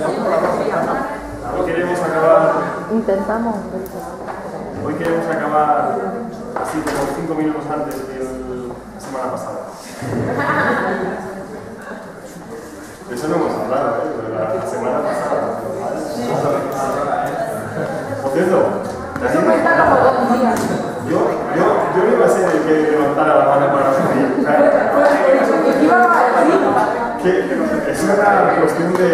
Hoy queremos acabar. Intentamos. Hoy queremos acabar así como 5 minutos antes de la semana pasada. De eso no hemos hablado, de la semana pasada. Por cierto, Eso cuenta como 2 días. yo no iba a ser el que levantara la mano para subir. Es una cuestión de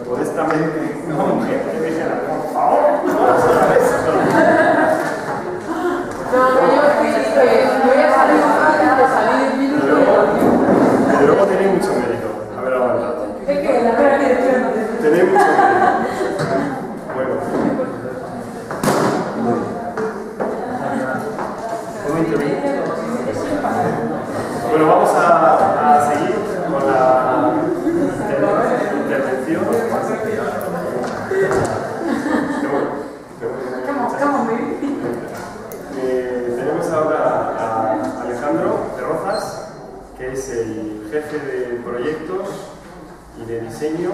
modestamente una mujer que me dijera, por favor, no sabes. Voy a salir antes de salir el minuto. Pero luego tiene mucho mérito haber aguantado. Es que la verdad Tiene mucho mérito. Bueno. Bueno, vamos a seguir con la intervención. Tenemos ahora a Alejandro de Rozas, que es el jefe de proyectos y de diseño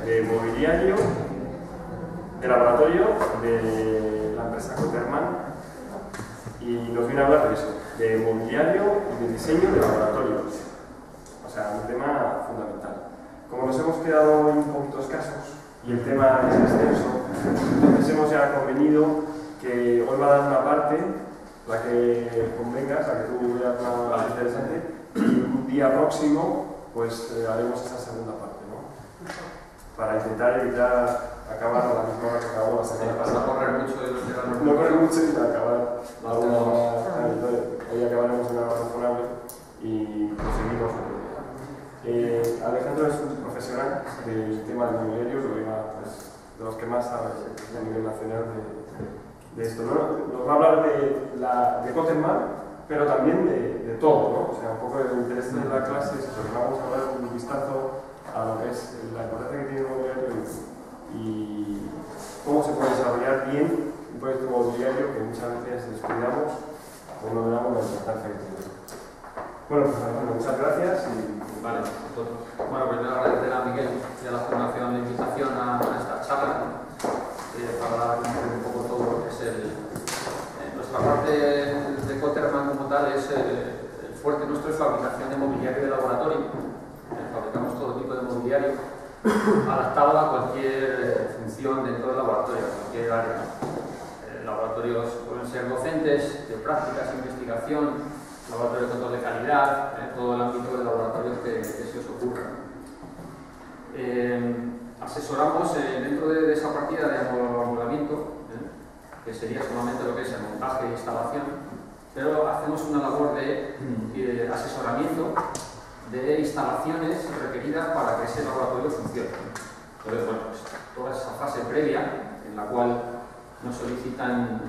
de mobiliario de laboratorio de la empresa Coterman, y nos viene a hablar de eso, de mobiliario y de diseño de laboratorios. O sea, un tema fundamental. Como nos hemos quedado en poquitos casos y el tema es extenso, entonces hemos ya convenido que hoy va a dar una parte, la que convengas, la que tú veas más interesante, y un día próximo pues haremos esa segunda parte, ¿no? Para intentar evitar acabar a la misma hora que acabó la semana pasada. No correr mucho de los que No correr mucho y acabar a una hora. Hoy acabaremos en una hora razonable y proseguimos. Alejandro es un profesional del tema del mobiliario, pues, de los que más sabe a nivel nacional de esto, ¿no? Nos va a hablar de Coterman, pero también de todo, ¿no? O sea, un poco el interés de la clase es eso, que vamos a dar un vistazo a lo que es la importancia que tiene el mobiliario y cómo se puede desarrollar bien un proyecto mobiliario que muchas veces descuidamos o no damos la importancia que tiene. Bueno, pues muchas gracias y... Vale, bueno, primero agradecer a Miguel y a la Fundación la invitación a esta charla para hablar un poco todo lo que es nuestra parte de Coterman como tal es el fuerte nuestro es fabricación de mobiliario de laboratorio. Fabricamos todo tipo de mobiliario adaptado a cualquier función dentro del laboratorio, a cualquier área. Laboratorios pueden ser docentes, de prácticas, investigación, laboratorio de control de calidad, todo el ámbito de laboratorios que se os ocurra. Asesoramos dentro de esa partida de amoblamiento, que sería solamente lo que es el montaje e instalación, pero hacemos una labor de asesoramiento de instalaciones requeridas para que ese laboratorio funcione. Entonces, bueno, pues, toda esa fase previa en la cual nos solicitan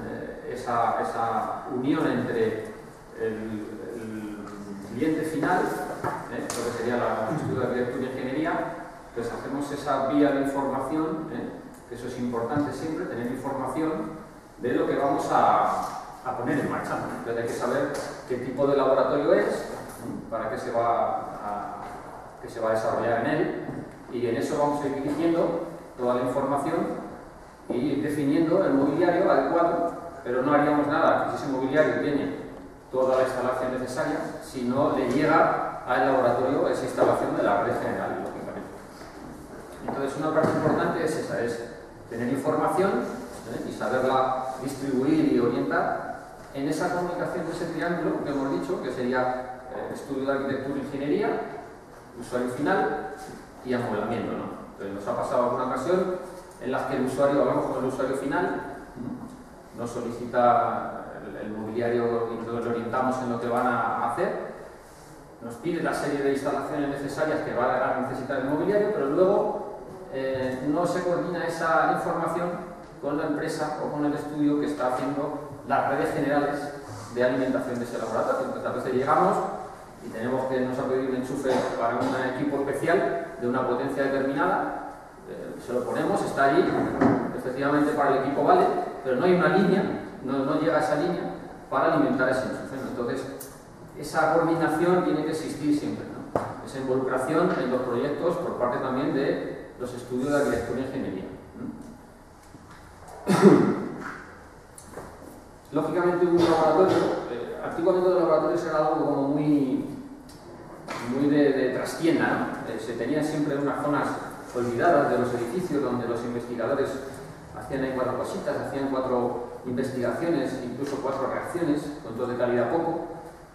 esa unión entre el cliente final, lo que sería la Instituto de Arquitectura y Ingeniería, pues hacemos esa vía de información, que eso es importante siempre, tener información de lo que vamos a poner en marcha. Entonces hay que saber qué tipo de laboratorio es, para qué se va a desarrollar en él, y en eso vamos a ir dirigiendo toda la información y ir definiendo el mobiliario adecuado, pero no haríamos nada si ese mobiliario tiene toda la instalación necesaria si no le llega al laboratorio esa instalación de la red general, lógicamente. Entonces, una parte importante es esa, es tener información y saberla distribuir y orientar en esa comunicación de ese triángulo que hemos dicho, que sería estudio de arquitectura e ingeniería, usuario final y amoblamiento, ¿no? Entonces, nos ha pasado alguna ocasión en las que el usuario, hablamos con el usuario final, nos solicita el mobiliario y lo orientamos en lo que van a hacer, nos pide la serie de instalaciones necesarias que va a necesitar el mobiliario, pero luego no se coordina esa información con la empresa o con el estudio que está haciendo las redes generales de alimentación de ese laboratorio. Entonces, a veces llegamos y tenemos que nos ha pedido un enchufe para un equipo especial de una potencia determinada, se lo ponemos, está allí, efectivamente para el equipo vale, pero no hay una línea, no llega a esa línea para alimentar ese enchufe. Entonces, esa coordinación tiene que existir siempre, ¿no? Esa involucración en los proyectos por parte también de los estudios de arquitectura e ingeniería. Lógicamente un laboratorio, antiguamente los laboratorios era algo como muy de trastienda, ¿no? Se tenían siempre unas zonas olvidadas de los edificios donde los investigadores hacían ahí 4 cositas, hacían 4 investigaciones, incluso 4 reacciones, control de calidad poco,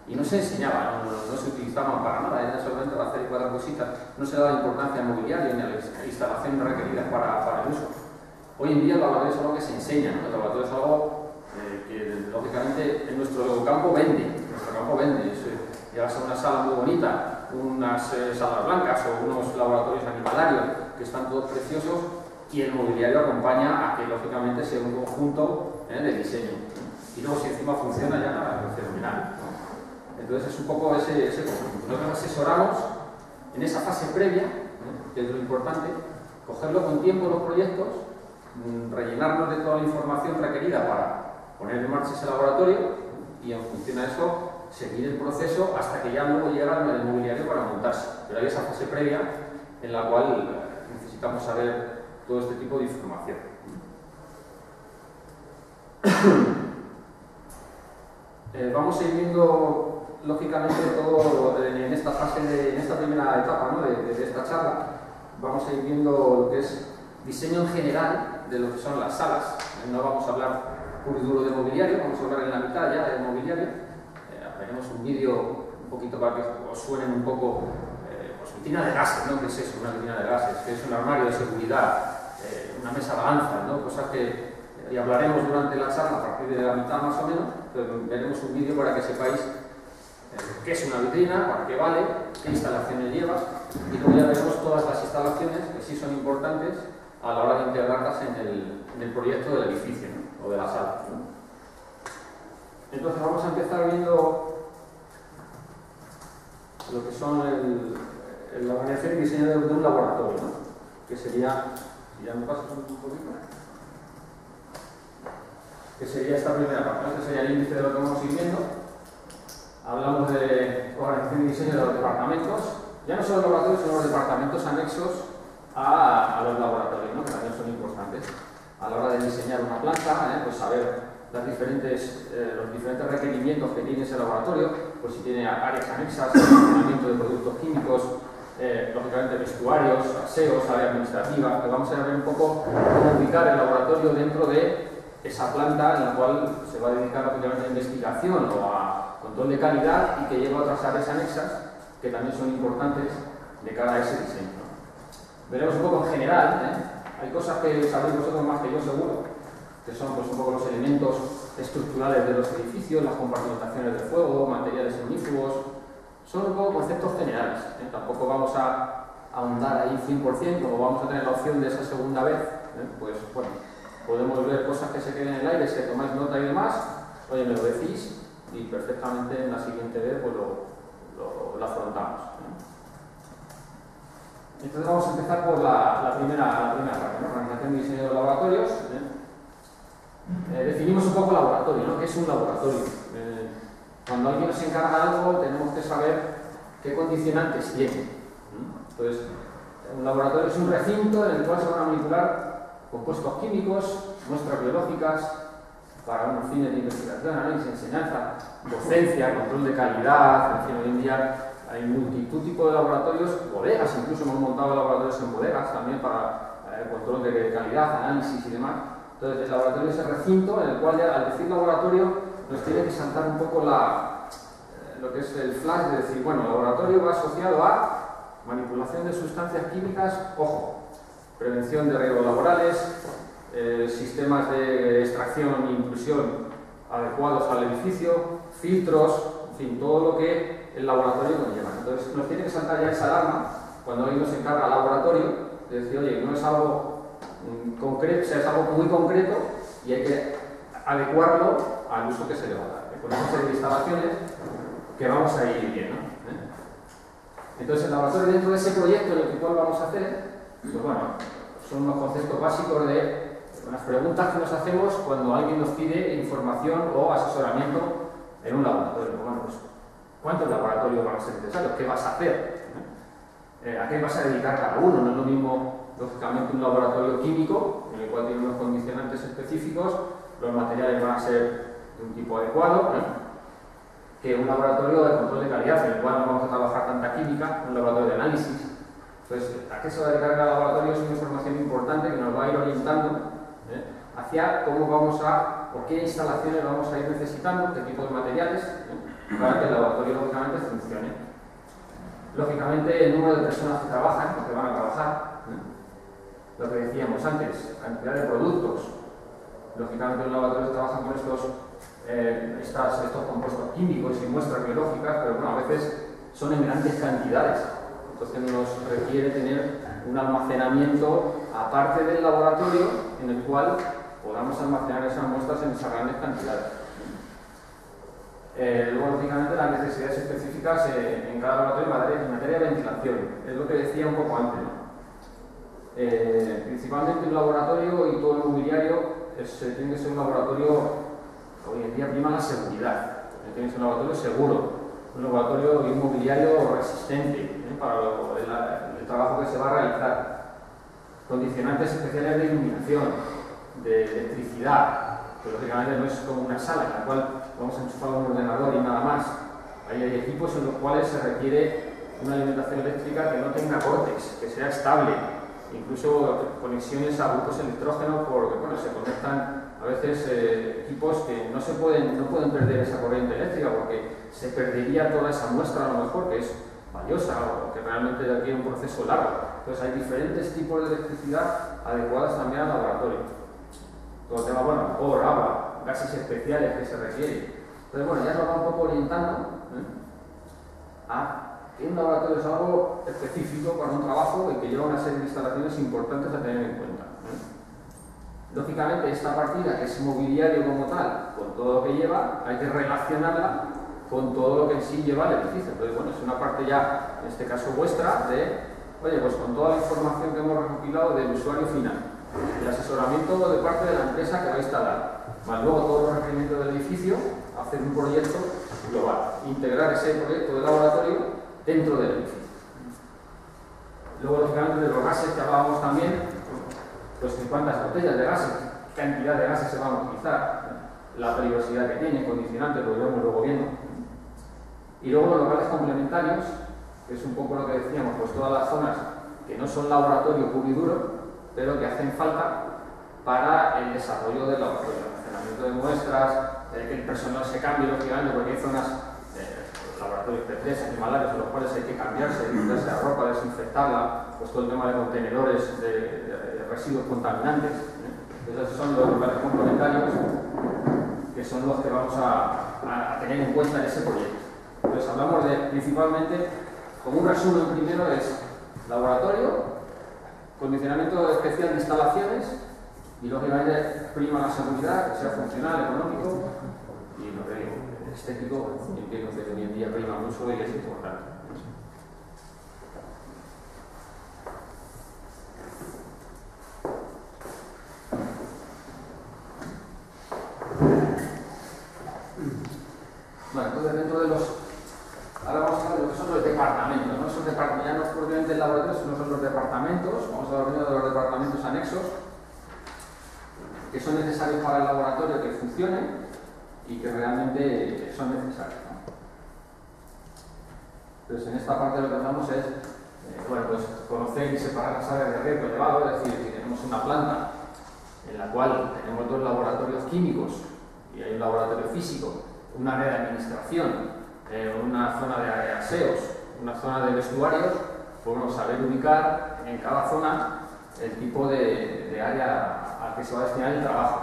y no se enseñaba, no se utilizaban para nada, era solamente para hacer 4 cositas, no se daba importancia al mobiliario ni a las instalaciones requeridas para el uso. Hoy en día el laboratorio es algo que se enseña, ¿no? El laboratorio es algo que lógicamente en nuestro campo vende, llegas a una sala muy bonita, unas salas blancas o unos laboratorios animalarios que están todos preciosos y el mobiliario acompaña a que lógicamente sea un conjunto de diseño. Y luego si encima funciona ya nada, es fenomenal, ¿no? Entonces es un poco ese conjunto. Nosotros asesoramos en esa fase previa, que es lo importante, cogerlo con tiempo los proyectos, rellenarnos de toda la información requerida para poner en marcha ese laboratorio y en función a eso seguir el proceso hasta que ya luego llega el mobiliario para montarse. Pero hay esa fase previa en la cual necesitamos saber todo este tipo de información. Vamos a ir viendo lógicamente todo en esta fase, en esta primera etapa, ¿no? de esta charla. Vamos a ir viendo lo que es diseño en general de lo que son las salas. No vamos a hablar puro y duro de mobiliario, vamos a hablar en la mitad ya de mobiliario. Haremos un vídeo un poquito para que os suenen un poco, pues vitrina de gases, ¿no? ¿Qué es eso? Una vitrina de gases, que es un armario de seguridad, una mesa balanza, ¿no? Cosas que y hablaremos durante la charla a partir de la mitad más o menos, pero veremos un vídeo para que sepáis qué es una vitrina, para qué vale, qué instalaciones llevas, y luego ya veremos todas las instalaciones que sí son importantes a la hora de integrarlas en el proyecto del edificio, ¿no? O de la sala, ¿no? Entonces vamos a empezar viendo lo que son la organización y diseño de un laboratorio, ¿no? Que sería, si ya me pasas un poquito, que sería esta primera parte, ¿no? Este sería el índice de lo que vamos a ir viendo. Hablamos de organización y diseño de los departamentos, ya no solo los laboratorios, sino los departamentos anexos a los laboratorios, ¿no? Que también son importantes. A la hora de diseñar una planta, pues saber los diferentes requerimientos que tiene ese laboratorio, pues si tiene áreas anexas, almacenamiento de productos químicos, lógicamente vestuarios, aseos, área administrativa, que vamos a ver un poco cómo ubicar el laboratorio dentro de esa planta en la cual se va a dedicar lógicamente a investigación o a control de calidad y que lleva otras áreas anexas que también son importantes de cara a ese diseño, ¿no? Veremos un poco en general, hay cosas que sabréis vosotros más que yo seguro, que son pues un poco los elementos estructurales de los edificios, las compartimentaciones de fuego, materiales ignífugos, son un poco conceptos generales, tampoco vamos a ahondar ahí 100%, como vamos a tener la opción de esa segunda vez, pues bueno, podemos ver cosas que se queden en el aire, si tomáis nota y demás, oye, me lo decís y perfectamente en la siguiente vez pues lo afrontamos, Entonces vamos a empezar por la primera parte, ¿no? Organización y diseño de laboratorios. Definimos un poco laboratorio, ¿no? ¿Qué es un laboratorio? Cuando alguien nos encarga algo tenemos que saber qué condicionantes tiene. Entonces, un laboratorio es un recinto en el cual se van a manipular compuestos químicos, muestras biológicas, para unos fines de investigación, análisis, enseñanza, docencia, control de calidad. En fin, hoy en día hay multitud tipo de laboratorios, bodegas, incluso hemos montado laboratorios en bodegas también para control de calidad, análisis y demás. Entonces, el laboratorio es el recinto en el cual ya, al decir laboratorio, nos tiene que saltar un poco lo que es el flash de decir, bueno, el laboratorio va asociado a manipulación de sustancias químicas, ojo, prevención de riesgos laborales, sistemas de extracción e inclusión adecuados al edificio, filtros, en fin, todo lo que el laboratorio conlleva. Entonces, nos tiene que saltar ya esa alarma cuando alguien nos encarga laboratorio, de decir, oye, no es algo concreto, o sea, es algo muy concreto y hay que adecuarlo al uso que se le va a dar. Con una serie de instalaciones que vamos a ir viendo. Entonces, el laboratorio dentro de ese proyecto en el cual vamos a hacer, pues bueno, son unos conceptos básicos de unas preguntas que nos hacemos cuando alguien nos pide información o asesoramiento en un laboratorio. Bueno, pues, ¿cuántos laboratorios van a ser necesarios? ¿Qué vas a hacer? ¿A qué vas a dedicar cada uno? No es lo mismo, lógicamente, lógicamente un laboratorio químico en el cual tiene unos condicionantes específicos, los materiales van a ser de un tipo adecuado, que un laboratorio de control de calidad en el cual no vamos a trabajar tanta química, un laboratorio de análisis. Entonces, ¿a qué se va a dedicar cada laboratorio? Es una información importante que nos va a ir orientando hacia cómo vamos a, o qué instalaciones vamos a ir necesitando, qué tipo de materiales, para que el laboratorio lógicamente funcione. Lógicamente, el número de personas que trabajan, o que van a trabajar, lo que decíamos antes, cantidad de productos. Lógicamente, los laboratorios trabajan con estos compuestos químicos y muestras biológicas, pero bueno, a veces son en grandes cantidades. Entonces nos requiere tener un almacenamiento aparte del laboratorio en el cual podamos almacenar esas muestras en esas grandes cantidades. Luego, lógicamente, las necesidades específicas en cada laboratorio en materia de ventilación. Es lo que decía un poco antes, ¿no? Principalmente un laboratorio y todo el mobiliario tiene que ser un laboratorio, hoy en día prima la seguridad, tiene que ser un laboratorio seguro, un laboratorio y un mobiliario resistente para el trabajo que se va a realizar, condicionantes especiales de iluminación, de electricidad, que lógicamente no es como una sala en la cual vamos a enchufar un ordenador y nada más. Hay equipos en los cuales se requiere una alimentación eléctrica que no tenga cortes, que sea estable, incluso conexiones a grupos electrógenos, porque bueno, se conectan a veces equipos que no pueden perder esa corriente eléctrica, porque se perdería toda esa muestra a lo mejor, que es valiosa o que realmente requiere un proceso largo. Entonces hay diferentes tipos de electricidad adecuadas también al laboratorio. Todo el tema, bueno, vapor, agua, gases especiales que se requieren. Entonces, bueno, ya nos va un poco orientando a que un laboratorio es algo específico para un trabajo y que lleva una serie de instalaciones importantes a tener en cuenta. Lógicamente, esta partida, que es mobiliario como tal, con todo lo que lleva, hay que relacionarla con todo lo que en sí lleva el edificio. Entonces, bueno, es una parte ya, en este caso vuestra, de, oye, pues con toda la información que hemos recopilado del usuario final, el asesoramiento de parte de la empresa que va a instalar, más luego todos los requerimientos del edificio, hacer un proyecto global, integrar ese proyecto de laboratorio dentro del edificio. Luego, lógicamente, de los gases que hablábamos también, pues cuántas botellas de gases, qué cantidad de gases se van a utilizar, la peligrosidad que tiene, condicionantes, lo iremos luego viendo. Y luego los locales complementarios, que es un poco lo que decíamos, pues todas las zonas que no son laboratorio puro y duro, pero que hacen falta para el desarrollo del laboratorio, el almacenamiento de muestras, que el personal se cambie, lógicamente, porque hay zonas, laboratorios P3, animalarios, en los cuales hay que cambiarse, quitarse la ropa, desinfectarla, pues todo el tema de contenedores de residuos contaminantes. Entonces, esos son los locales complementarios, que son los que vamos a tener en cuenta en ese proyecto. Entonces, hablamos de, principalmente, como un resumen primero, es laboratorio, condicionamiento especial de instalaciones y, lógicamente, prima la seguridad, que sea funcional, económico y, lo que digo, estético, entiendo que hoy en día prima mucho y es importante. Bueno, entonces dentro de los... Ahora vamos a hablar de lo que son los departamentos, ¿no? Esos departamentos, ya no es propiamente el laboratorio, sino son los departamentos. Vamos a hablar de los departamentos anexos, que son necesarios para el laboratorio que funcionen y que realmente son necesarios, ¿no? Entonces, en esta parte lo que hacemos es bueno, pues conocer y separar las áreas de riesgo elevado, es decir, si tenemos una planta en la cual tenemos dos laboratorios químicos y hay un laboratorio físico, un área de administración, una zona de aseos, una zona de vestuarios, podemos saber ubicar en cada zona el tipo de área al que se va a destinar el trabajo.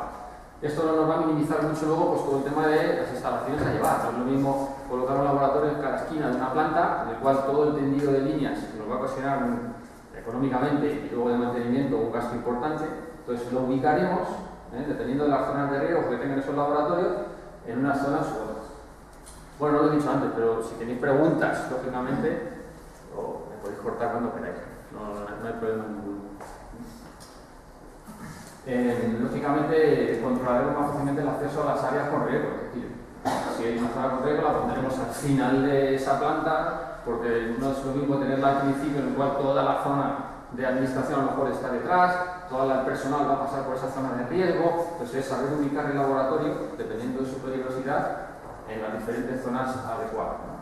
Esto no nos va a minimizar mucho luego pues, todo el tema de las instalaciones a llevar. No es lo mismo colocar un laboratorio en cada esquina de una planta, en el cual todo el tendido de líneas nos va a ocasionar económicamente y luego de mantenimiento un gasto importante. Entonces lo ubicaremos, dependiendo de las zonas de riesgo que tengan esos laboratorios, en unas zonas u otras. Bueno, no lo he dicho antes, pero si tenéis preguntas, lógicamente, me podéis cortar cuando queráis. No hay problema ninguno. Lógicamente controlaremos más fácilmente el acceso a las áreas con riesgo, es decir, si hay una zona con riesgo la pondremos al final de esa planta, porque no es lo mismo tenerla al principio en el cual toda la zona de administración a lo mejor está detrás, todo el personal va a pasar por esa zona de riesgo, entonces es saber ubicar el laboratorio, dependiendo de su peligrosidad, en las diferentes zonas adecuadas, ¿no?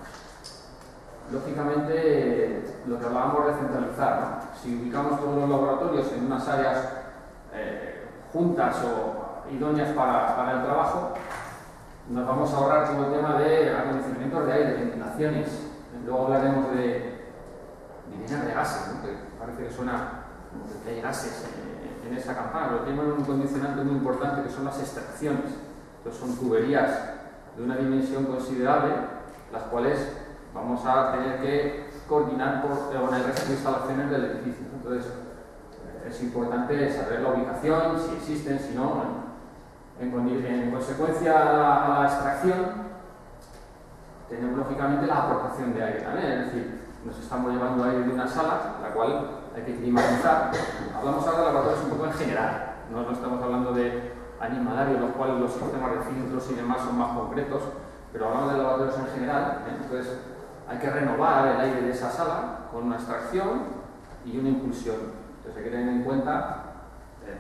Lógicamente, lo que hablábamos de centralizar, ¿no? Si ubicamos todos los laboratorios en unas áreas juntas o idóneas para el trabajo, nos vamos a ahorrar todo el tema de acondicionamientos de aire, ventilaciones. Luego hablaremos de líneas de gases, ¿no? Que parece que suena como que hay gases en esa campana, pero tienen un condicionante muy importante que son las extracciones. Entonces son tuberías de una dimensión considerable, las cuales vamos a tener que coordinar con el resto de instalaciones del edificio. Entonces es importante saber la ubicación, si existen, si no. En consecuencia a la extracción, tenemos lógicamente la aportación de aire también, es decir, nos estamos llevando aire de una sala, la cual hay que climatizar. Hablamos ahora de laboratorios un poco en general, no estamos hablando de animalarios, los cuales los sistemas de filtros y demás son más concretos, pero hablamos de laboratorios en general. Entonces hay que renovar el aire de esa sala con una extracción y una impulsión. Entonces hay que tener en cuenta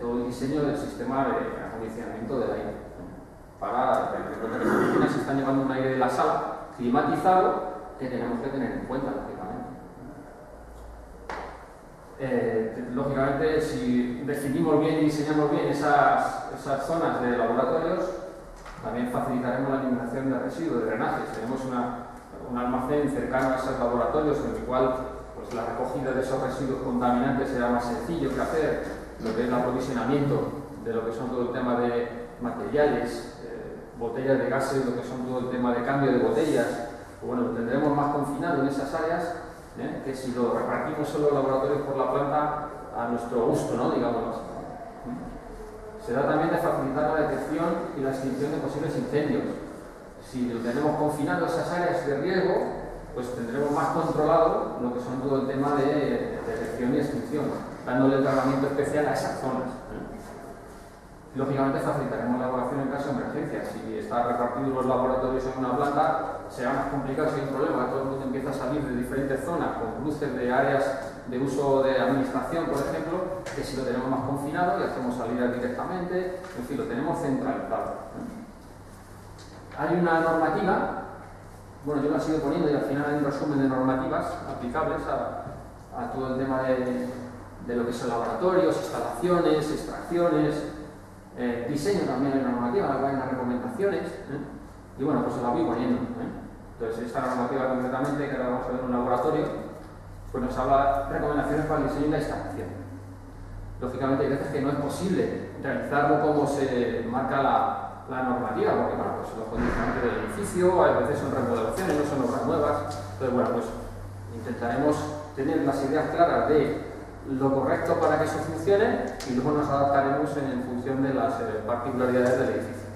todo el diseño del sistema de acondicionamiento del aire, para que las máquinas se están llevando un aire de la sala climatizado, que tenemos que tener en cuenta, lógicamente, si definimos bien y diseñamos bien esas zonas de laboratorios, también facilitaremos la eliminación de residuos, de drenajes. Tenemos un almacén cercano a esos laboratorios en el cual pues, la recogida de esos residuos contaminantes será más sencillo que hacer, lo que es el aprovisionamiento de lo que son todo el tema de materiales, botellas de gases, lo que son todo el tema de cambio de botellas. Pues bueno, lo tendremos más confinado en esas áreas, que si lo repartimos en los laboratorios por la planta a nuestro gusto, ¿no? Digámoslo así. Se da también de facilitar la detección y la extinción de posibles incendios. Si lo tenemos confinado a esas áreas de riesgo, pues tendremos más controlado lo que son todo el tema de detección y extinción, dándole el tratamiento especial a esas zonas. Lógicamente facilitaremos la evacuación en caso de emergencia. Si están repartidos los laboratorios en una planta, será más complicado si hay un problema, todo el mundo empieza a salir de diferentes zonas con cruces de áreas de uso de administración, por ejemplo, que si lo tenemos más confinado y hacemos salidas directamente, en fin, lo tenemos centralizado. Hay una normativa, bueno, yo la sigo poniendo y al final hay un resumen de normativas aplicables a todo el tema de lo que son laboratorios, instalaciones, extracciones, diseño también hay una normativa, hay unas recomendaciones, y bueno, pues se la voy poniendo. Entonces, esta normativa concretamente, que ahora vamos a ver en un laboratorio, pues nos habla de recomendaciones para el diseño y la instalación. Lógicamente, hay veces que no es posible realizarlo como se marca la normativa, porque bueno, pues los condicionantes del edificio, a veces son remodelaciones, no son obras nuevas. Entonces, bueno, pues intentaremos tener las ideas claras de lo correcto para que eso funcione y luego nos adaptaremos en función de las particularidades del edificio.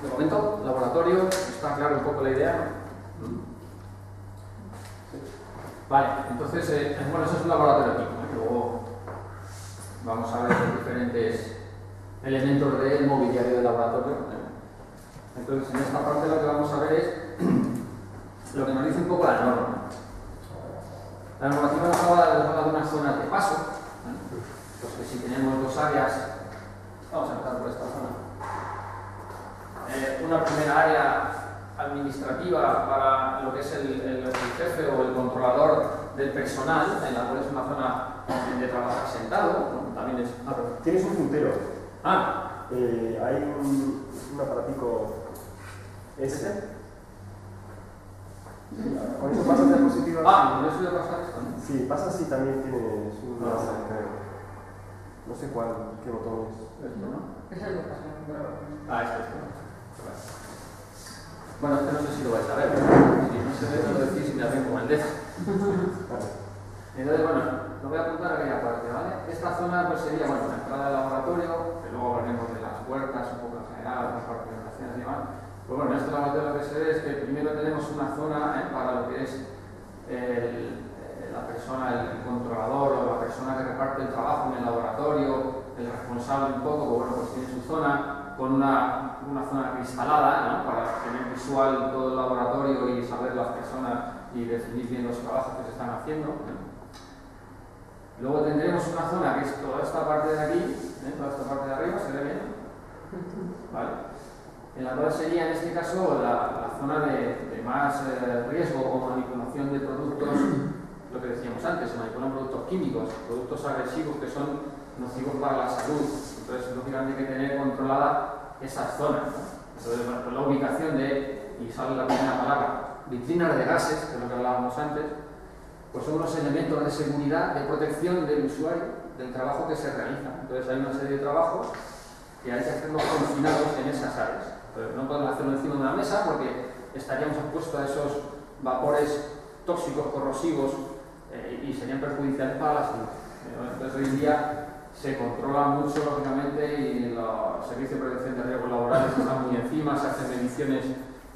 De momento, laboratorio, está claro un poco la idea, ¿no? Vale, entonces, bueno, eso es un laboratorio aquí, ¿no? Luego vamos a ver los diferentes elementos del mobiliario del laboratorio. Entonces, en esta parte lo que vamos a ver es lo que nos dice un poco la norma. La normativa nos habla de unas zonas de paso, pues que si tenemos dos áreas, vamos a empezar por esta zona. Una primera área administrativa para lo que es el jefe o el controlador del personal, en la cual es una zona de trabajar sentado, ¿no? También es... Tienes un puntero. Hay un aparatico este. Con eso pasas diapositivas. ¿No es de pasar esto, no? Sí, pasa así también tienes un no sé qué botón es. Esto, ¿no? Es el de pasar. Este. Bueno, este no sé si lo vais a ver, pero si no se ve, no lo decís y me hacen como el dedo. Entonces, bueno, lo voy a apuntar a aquella parte, ¿vale? Esta zona pues sería, bueno, la entrada del laboratorio, que luego hablaremos de las puertas, un poco en general, las participaciones y demás. Pues bueno, en este laboratorio lo que se ve es que primero tenemos una zona para lo que es la persona, el controlador o la persona que reparte el trabajo en el laboratorio, el responsable un poco, bueno, pues tiene su zona con una zona cristalada, ¿no? Para tener visual todo el laboratorio y saber las personas y definir bien los trabajos que se están haciendo. Luego tendremos una zona que es toda esta parte de aquí, toda esta parte de arriba, ¿se ve bien? ¿Vale? En la cual sería en este caso la zona de más riesgo o manipulación de productos, lo que decíamos antes, se manipulan productos químicos, productos agresivos que son nocivos para la salud. Entonces, lógicamente hay que tener controlada esas zonas, ¿no? Entonces, bueno, pues la ubicación de, y sale la primera palabra, vitrinas de gases, que es lo que hablábamos antes, pues son unos elementos de seguridad, de protección del usuario, del trabajo que se realiza. Entonces, hay una serie de trabajos que hay que hacerlos confinados en esas áreas. Entonces, no podemos hacerlo encima de una mesa porque estaríamos expuestos a esos vapores tóxicos, corrosivos, y serían perjudiciales para la salud. Entonces, hoy en día se controla mucho, lógicamente, y los servicios de protección de riesgos laborales están muy encima, se hacen mediciones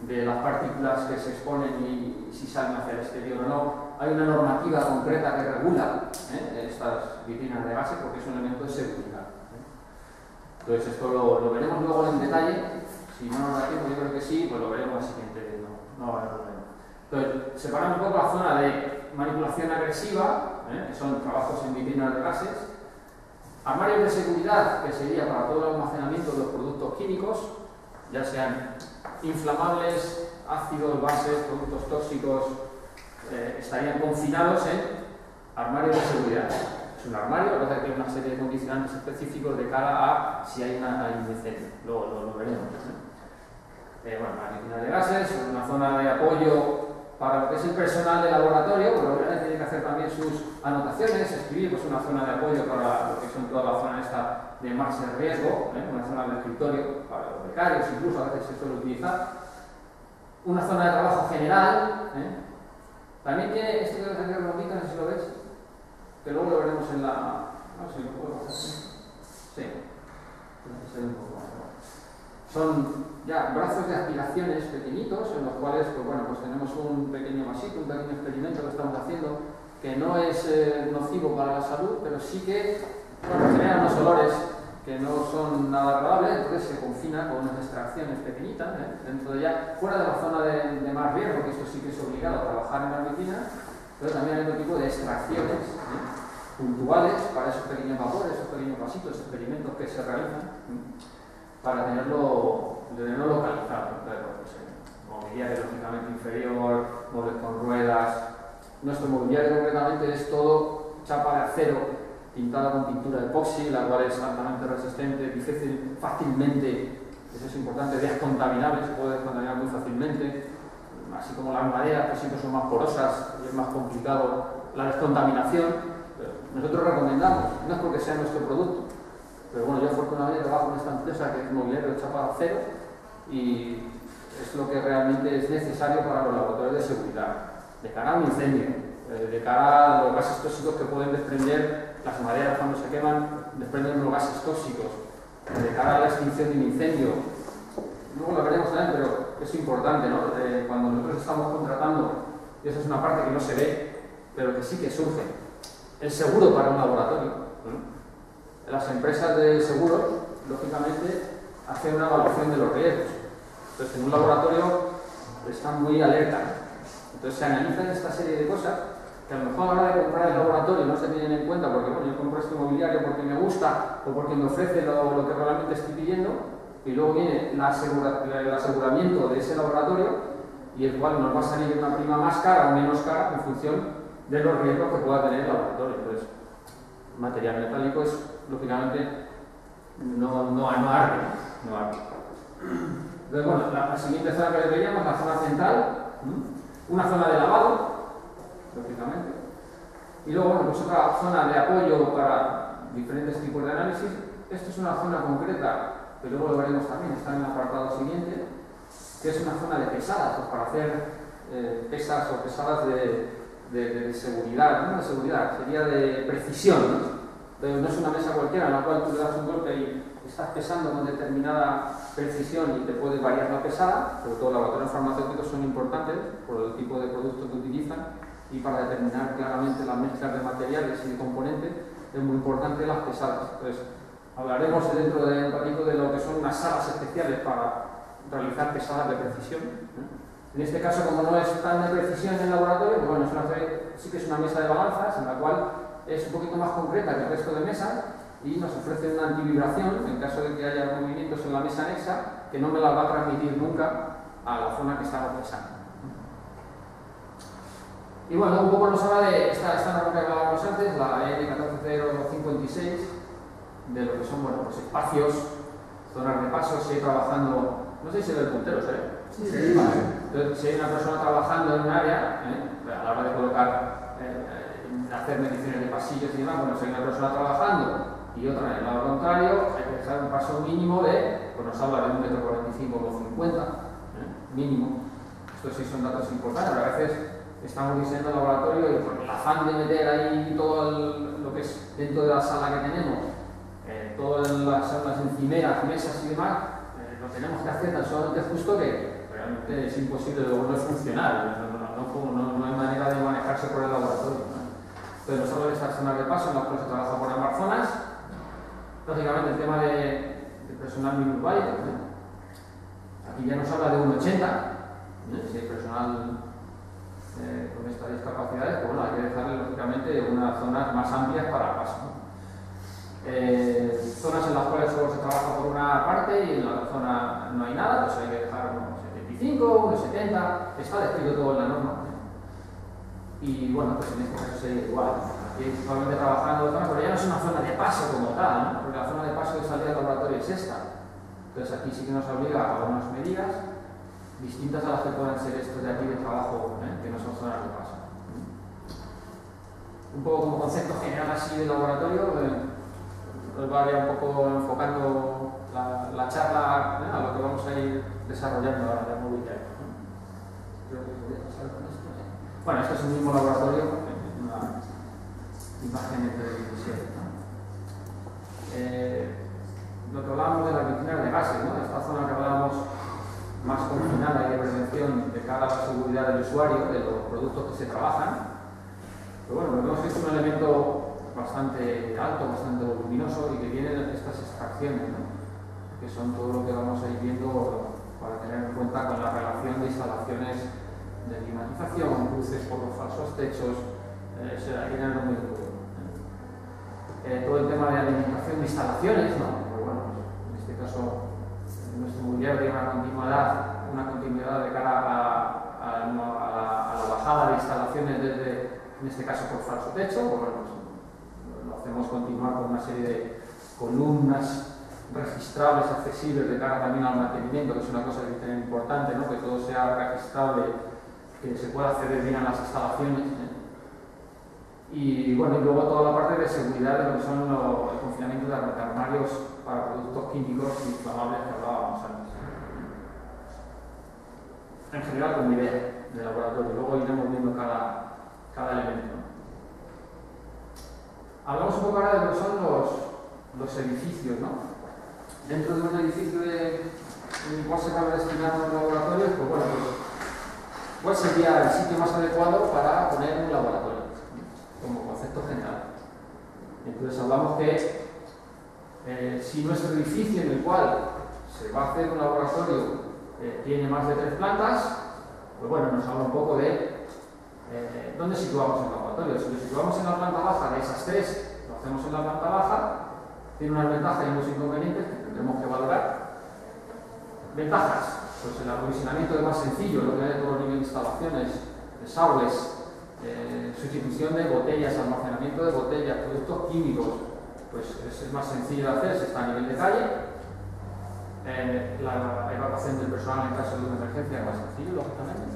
de las partículas que se exponen y si salen hacia el exterior o no. Hay una normativa concreta que regula estas vitrinas de gases porque es un elemento de seguridad. Entonces, esto lo veremos luego en detalle. Si no nos da tiempo, yo creo que sí, pues lo veremos al siguiente. No va a haber problema. Entonces, separamos un poco la zona de manipulación agresiva, que son trabajos en vitrinas de gases. Armarios de seguridad, que sería para todo el almacenamiento de los productos químicos, ya sean inflamables, ácidos, bases, productos tóxicos, estarían confinados en armarios de seguridad. Es un armario, lo que tiene una serie de condicionantes específicos de cara a si hay un incendio. Lo veremos. Bueno, la vitrina de gases, una zona de apoyo para lo que es el personal de laboratorio, porque obviamente tiene que hacer también sus anotaciones, escribir pues, una zona de apoyo para lo que son toda la zona esta de más riesgo, una zona de escritorio para los becarios, incluso a veces se suele utilizar. Una zona de trabajo general, también tiene esto de tener bombita, no sé si lo ves, que luego lo veremos en la... No sé si lo puedo hacer. Sí, un poco más. Son ya brazos de aspiraciones pequeñitos en los cuales pues, bueno, pues tenemos un pequeño vasito, un pequeño experimento que estamos haciendo que no es nocivo para la salud, pero sí que bueno, genera unos olores que no son nada agradables, entonces se confina con unas extracciones pequeñitas dentro de ya, fuera de la zona de más riesgo, porque esto sí que es obligado a trabajar en la vitrina, pero también hay otro tipo de extracciones puntuales para esos pequeños vapores, esos pequeños vasitos, experimentos que se realizan para tenerlo localizado. Mobiliario lógicamente inferior, muebles con ruedas. Nuestro mobiliario concretamente es todo chapa de acero pintada con pintura de epoxi, la cual es altamente resistente, difícil, fácilmente, eso es importante, descontaminable, se puede descontaminar muy fácilmente, así como las maderas que siempre son más porosas y es más complicado la descontaminación. Nosotros recomendamos, no es porque sea nuestro producto, pero bueno, yo afortunadamente trabajo en esta empresa que es mobiliario de chapa de acero y es lo que realmente es necesario para los laboratorios de seguridad, de cara a un incendio, de cara a los gases tóxicos que pueden desprender las maderas cuando se queman, desprenden unos gases tóxicos, de cara a la extinción de un incendio. Luego lo veremos también, pero es importante, ¿no? Cuando nosotros estamos contratando, y esa es una parte que no se ve, pero que sí que surge, el seguro para un laboratorio. Las empresas de seguros, lógicamente, hacen una evaluación de los riesgos. Entonces, en un laboratorio están muy alerta. Entonces, se analizan esta serie de cosas que a lo mejor a la hora de comprar el laboratorio no se tienen en cuenta porque, bueno, yo compro este mobiliario porque me gusta o porque me ofrece lo que realmente estoy pidiendo, y luego viene el aseguramiento de ese laboratorio y el cual nos va a salir una prima más cara o menos cara en función de los riesgos que pueda tener el laboratorio. Entonces, material metálico es, lógicamente, no arde. Entonces, bueno, la siguiente zona que veríamos, la zona central, una zona de lavado, lógicamente, y luego, bueno, pues otra zona de apoyo para diferentes tipos de análisis. Esto es una zona concreta, que luego lo veremos también, está en el apartado siguiente, que es una zona de pesadas, pues para hacer pesas o pesadas de seguridad, no de seguridad, sería de precisión, ¿no? Pero no es una mesa cualquiera en la cual tú le das un golpe y estás pesando con determinada precisión y te puede variar la pesada, sobre todo los laboratorios farmacéuticos son importantes por el tipo de producto que utilizan y para determinar claramente las mezclas de materiales y de componentes es muy importante las pesadas. Entonces, Hablaremos dentro de un ratito de lo que son unas salas especiales para realizar pesadas de precisión. En este caso, como no es tan de precisión en el laboratorio, pues bueno, sí que es una mesa de balanzas en la cual es un poquito más concreta que el resto de mesas y nos ofrece una antivibración en caso de que haya movimientos en la mesa anexa que no me la va a transmitir nunca a la zona que estamos pesando. Y bueno, un poco nos habla de esta norma que hablábamos antes, la EN14056, de lo que son, bueno, pues espacios, zonas de paso. Si hay trabajando, no sé si se ve el puntero, ¿sabes? Sí. Entonces, si hay una persona trabajando en un área, a la hora de colocar, hacer mediciones de pasillos y demás, bueno, si hay una persona trabajando y otra en el lado contrario, hay que dejar un paso mínimo de, pues nos habla de 1,45 m o 50 mínimo. Estos sí son datos importantes, pero a veces estamos diseñando el laboratorio y por el afán de meter ahí todo lo que es dentro de la sala que tenemos, todas las encimeras, mesas y demás, lo tenemos que hacer tan solamente justo que realmente es imposible, luego no es funcional, no hay manera de manejarse por el laboratorio. Entonces nos habla de estas zonas de paso en las cuales se trabaja por ambas zonas. Lógicamente el tema de personal minusválido, aquí ya nos habla de 1,80, si hay personal con estas discapacidades, pues bueno, hay que dejarle lógicamente unas zonas más amplias para paso. Zonas en las cuales solo se trabaja por una parte y en la otra zona no hay nada, pues hay que dejar unos 75, unos 70, está descrito todo en la norma. Y bueno, pues en este caso sería igual. Aquí principalmente trabajando zonas, pero ya no es una zona de paso como tal, ¿no? Porque la zona de paso de salida del laboratorio es esta. Entonces aquí sí que nos obliga a unas medidas distintas a las que puedan ser estos de aquí de trabajo, que no son zonas de paso. Un poco como concepto general así del laboratorio, nos va ya un poco enfocando la charla a lo que vamos a ir desarrollando ahora de movilidad. Creo que voy a pasar con esto. Bueno, este es el mismo laboratorio, una imagen de televisión. Lo que hablábamos de las vitrinas de gases, ¿no? Esta zona que hablábamos más confinada y de prevención de cara a la seguridad del usuario, de los productos que se trabajan. Pero bueno, vemos que es un elemento bastante alto, bastante voluminoso y que tiene estas extracciones, ¿no? Que son todo lo que vamos a ir viendo para tener en cuenta con la relación de instalaciones de climatización, cruces por los falsos techos, hay que tenerlo muy duro. Todo el tema de alimentación de instalaciones, ¿no? Pues bueno, en este caso nuestro mobiliario tiene una continuidad de cara a la bajada de instalaciones desde, en este caso por falso techo, pues bueno, pues lo hacemos continuar con una serie de columnas registrables, accesibles de cara también al mantenimiento, que es una cosa que es importante, ¿no? Que todo sea registrable, que se pueda acceder bien a las instalaciones. Y bueno, y luego toda la parte de seguridad de lo que son el confinamiento de armarios para productos químicos inflamables que hablábamos antes. En general, como idea de laboratorio, luego iremos viendo cada elemento. Hablamos un poco ahora de lo que son los edificios, ¿no? Dentro de un edificio en el cual se acaban destinando los laboratorios, pues bueno, ¿cuál sería el sitio más adecuado para poner un laboratorio? Como concepto general. Entonces hablamos que si nuestro edificio en el cual se va a hacer un laboratorio tiene más de 3 plantas, pues bueno, nos habla un poco de dónde situamos el laboratorio. Si lo situamos en la planta baja de esas 3, lo hacemos en la planta baja, tiene unas ventajas y unos inconvenientes que tendremos que valorar. Ventajas, pues el aprovisionamiento es más sencillo, lo que hay de todo nivel de instalaciones, desagües, sustitución de botellas, almacenamiento de botellas, productos químicos, pues es más sencillo de hacer, se está a nivel de calle. La evacuación del personal en caso de una emergencia es más sencillo, lógicamente.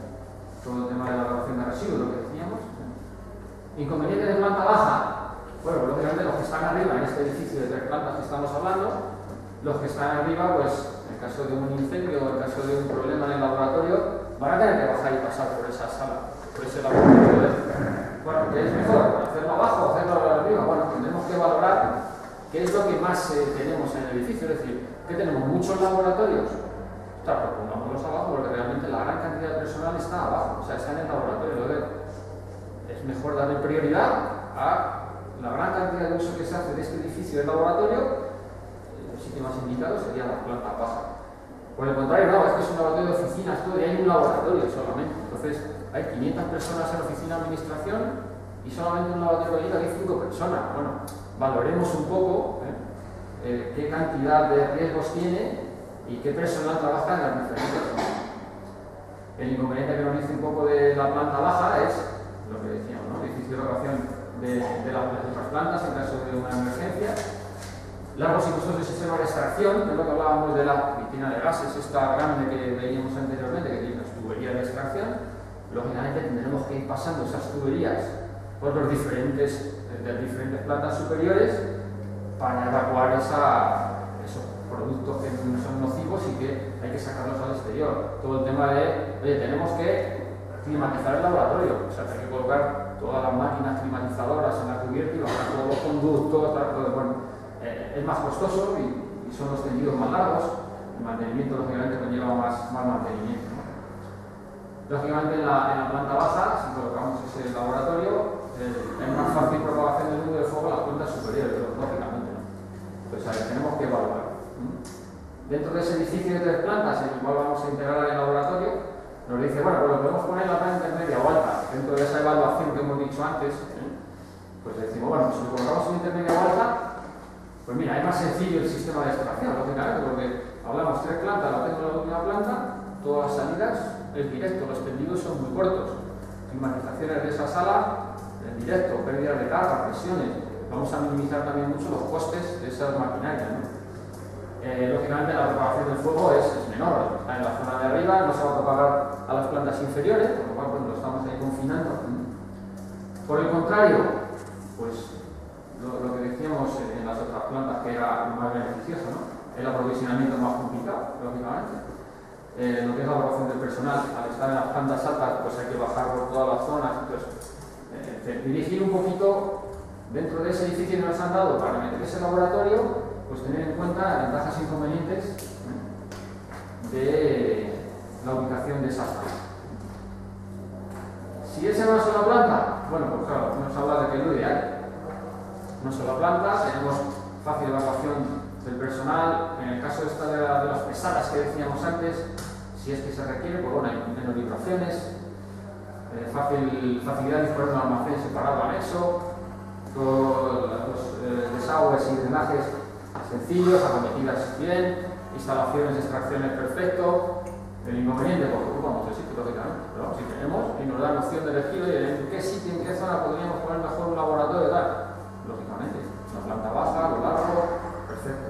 Todo el tema de la evacuación de residuos, lo que decíamos. Inconvenientes de planta baja. Bueno, lógicamente los que están arriba en este edificio de 3 plantas que estamos hablando, los que están arriba, pues en caso de un incendio o en caso de un problema en el laboratorio, van a tener que bajar y pasar por esa sala, por ese laboratorio. Bueno, ¿qué es mejor? ¿Hacerlo abajo o hacerlo arriba? Bueno, tendremos que valorar qué es lo que más tenemos en el edificio, es decir, ¿qué tenemos? ¿Muchos laboratorios? Claro, pues pongámoslos abajo porque realmente la gran cantidad de personal está abajo, o sea, está en el laboratorio. Es mejor darle prioridad a la gran cantidad de uso que se hace de este edificio del laboratorio el sitio más indicado sería la planta baja. Por el contrario, no, es que es un laboratorio de oficinas, todo, y hay un laboratorio solamente. Entonces, hay 500 personas en la oficina de administración y solamente en un laboratorio hay 5 personas. Bueno, valoremos un poco qué cantidad de riesgos tiene y qué personal trabaja en las diferentes zonas. El inconveniente que nos dice un poco de la planta baja es lo que decíamos, ¿no? Difícil evacuación de las otras plantas en caso de una emergencia. Largos y costosos sistemas de extracción, que es lo que hablábamos de la piscina de gases, esta grande que veíamos anteriormente, que tiene unas tuberías de extracción. Lógicamente tendremos que ir pasando esas tuberías por las diferentes plantas superiores para evacuar esos productos que no son nocivos y que hay que sacarlos al exterior. Todo el tema de, oye, tenemos que climatizar el laboratorio, o sea, hay que colocar todas las máquinas climatizadoras en la cubierta y bajar todos los conductos, bueno, es más costoso y son los tendidos más largos. El mantenimiento, lógicamente, conlleva más mantenimiento, ¿no? Lógicamente, en la planta baja, si colocamos ese laboratorio, es más fácil propagación del humo de fuego en las plantas superiores, lógicamente, ¿no? Pues a ver, tenemos que evaluar. Dentro de ese edificio de 3 plantas, en el cual vamos a integrar el laboratorio, nos dice, bueno, pues lo podemos poner en la planta intermedia o alta. Dentro de esa evaluación que hemos dicho antes, pues decimos, bueno, si lo colocamos en intermedia o alta, pues mira, es más sencillo el sistema de extracción, lógicamente, porque hablamos 3 plantas, la tengo en la última planta, todas las salidas es directo, los tendidos son muy cortos. Climatizaciones de esa sala, en directo, pérdidas de carga, presiones. Vamos a minimizar también mucho los costes de esas maquinarias, ¿no? Lógicamente la propagación del fuego es menor, está en la zona de arriba, no se va a propagar a las plantas inferiores, por lo cual pues, lo estamos ahí confinando. Por el contrario, pues lo que decíamos en las otras plantas que era más beneficioso, ¿no? El aprovisionamiento más complicado, lógicamente. Lo que es la evacuación del personal, al estar en las plantas altas, pues hay que bajar por todas las zonas. Entonces, dirigir un poquito dentro de ese edificio que nos han dado para meter ese laboratorio, pues tener en cuenta las ventajas e inconvenientes de la ubicación de esa sala. Si es en una sola planta, bueno, pues claro, nos habla de que es lo ideal. Una sola planta, tenemos fácil evacuación del personal. En el caso de las pesadas que decíamos antes, si es que se requiere, pues bueno, hay menos vibraciones, facilidad de disponer de un almacén separado anexo, todos los desagües y drenajes sencillos, acometidas bien, instalaciones de extracciones perfecto. El inconveniente, porque ocupamos el sitio, lógicamente, pero si tenemos y nos da noción de elegir, en qué sitio, en qué zona podríamos poner mejor un laboratorio y tal. Lógicamente, una planta baja, lo largo, perfecto.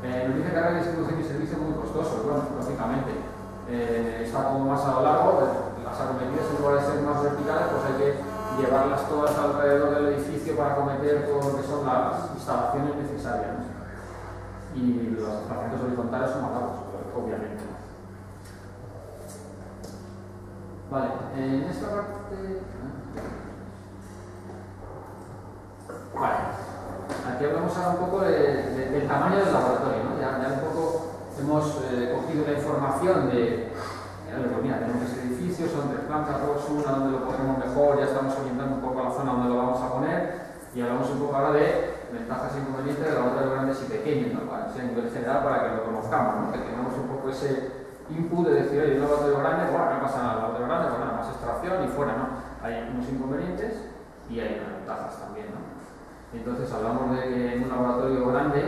Nos dice que ahora la distribución y servicio es muy costoso, bueno, lógicamente. Está como más a lo largo, las acometidas en lugar de ser más verticales, pues hay que llevarlas todas alrededor del edificio para acometer todo lo que son las instalaciones necesarias, ¿no? Y los desplazamientos horizontales son más largos, obviamente. Vale, en esta parte... Vale, aquí hablamos ahora un poco del tamaño del laboratorio, ¿no? Ya un poco hemos cogido la información de... Mira, tenemos ese edificio, son 3 plantas, todos una donde lo ponemos mejor, ya estamos orientando un poco a la zona donde lo vamos a poner y hablamos un poco ahora de ventajas e inconvenientes de laboratorios grandes y pequeños, ¿no? Para, a nivel general, para que lo conozcamos, ¿no? Que tengamos un poco ese input de decir, oye, un laboratorio grande, bueno, no pasa nada, el laboratorio grande, pues nada, más extracción y fuera, ¿no? Hay unos inconvenientes y hay unas ventajas también, ¿no? Entonces hablamos de que en un laboratorio grande,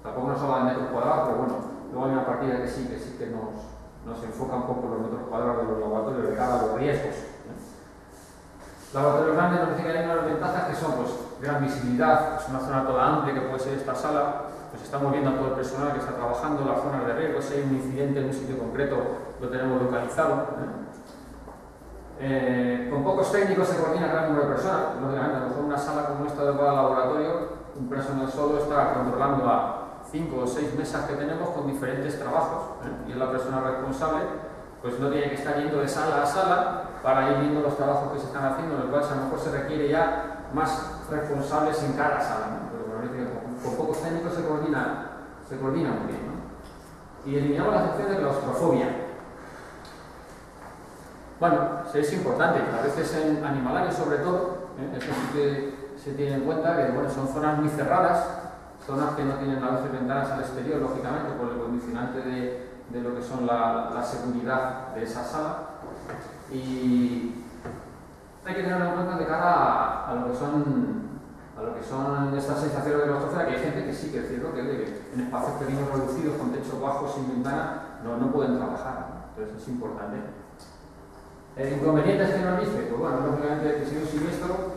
tampoco nos habla de metros cuadrados, pero bueno, luego hay una partida que sí que nos enfoca un poco los metros cuadrados de los laboratorios de cara a los riesgos. Laboratorios grandes nos dice que hay unas ventajas que son pues, gran visibilidad, es una zona toda amplia que puede ser esta sala, pues estamos viendo a todo el personal que está trabajando, las zonas de riesgo, si hay un incidente en un sitio concreto lo tenemos localizado. Con pocos técnicos se coordina gran número de personas, lógicamente a lo mejor una sala como esta de cada laboratorio, un personal solo está controlando a 5 o 6 mesas que tenemos con diferentes trabajos, y es la persona responsable, pues no tiene que estar yendo de sala a sala para ir viendo los trabajos que se están haciendo, en los cuales a lo mejor se requiere ya más responsables en cada sala, ¿no? Pero con pocos técnicos se coordina muy bien, ¿no? Y eliminamos la sección de claustrofobia. Bueno, es importante, a veces en animalarios sobre todo, eso sí que se tiene en cuenta que bueno, son zonas muy cerradas, zonas que no tienen la luz de ventanas al exterior, lógicamente, por el condicionante de lo que son la seguridad de esa sala. Y hay que tenerlo en cuenta de cara a lo que son estas sensaciones de claustrofobia, que hay gente que sí, que es cierto que en espacios pequeños reducidos, con techos bajos, sin ventana, no pueden trabajar. Entonces es importante. Inconvenientes que nos dice, pues bueno, lógicamente que si un siniestro,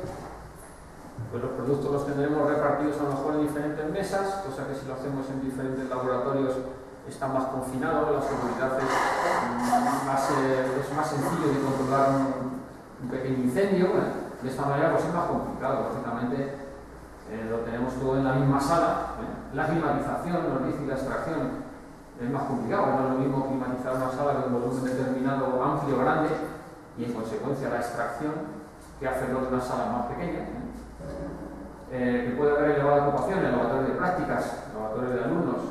pues los productos los tendremos repartidos a lo mejor en diferentes mesas, cosa que si lo hacemos en diferentes laboratorios está más confinado, la seguridad es más sencillo de controlar un pequeño incendio. De esta manera pues es más complicado, lógicamente lo tenemos todo en la misma sala. La climatización, nos dice, y la extracción es más complicado, no es lo mismo climatizar una sala con un volumen determinado, amplio, grande, y en consecuencia la extracción, que hacerlo de una sala más pequeña. Que puede haber elevada ocupación en laboratorios de prácticas, laboratorios de alumnos,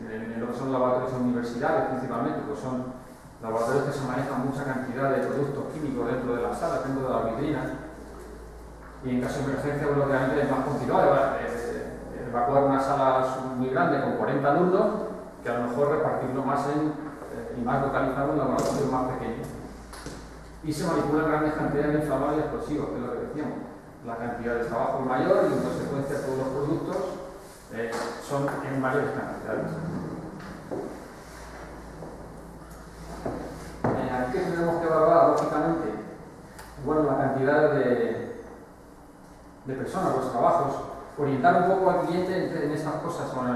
en lo que son laboratorios de universidades principalmente, pues son laboratorios que se manejan mucha cantidad de productos químicos dentro de la sala, dentro de la vitrina, y en caso de emergencia, pues, lógicamente es más complicado evacuar una sala muy grande con 40 alumnos, que a lo mejor repartirlo más y más localizado en laboratorios más pequeños. Y se manipulan grandes cantidades de inflamables explosivos, que es lo que decíamos. La cantidad de trabajo es mayor y en consecuencia todos los productos son en mayores cantidades. Aquí tenemos que evaluar, lógicamente, bueno, la cantidad de personas, los trabajos, orientar un poco al cliente en estas cosas, con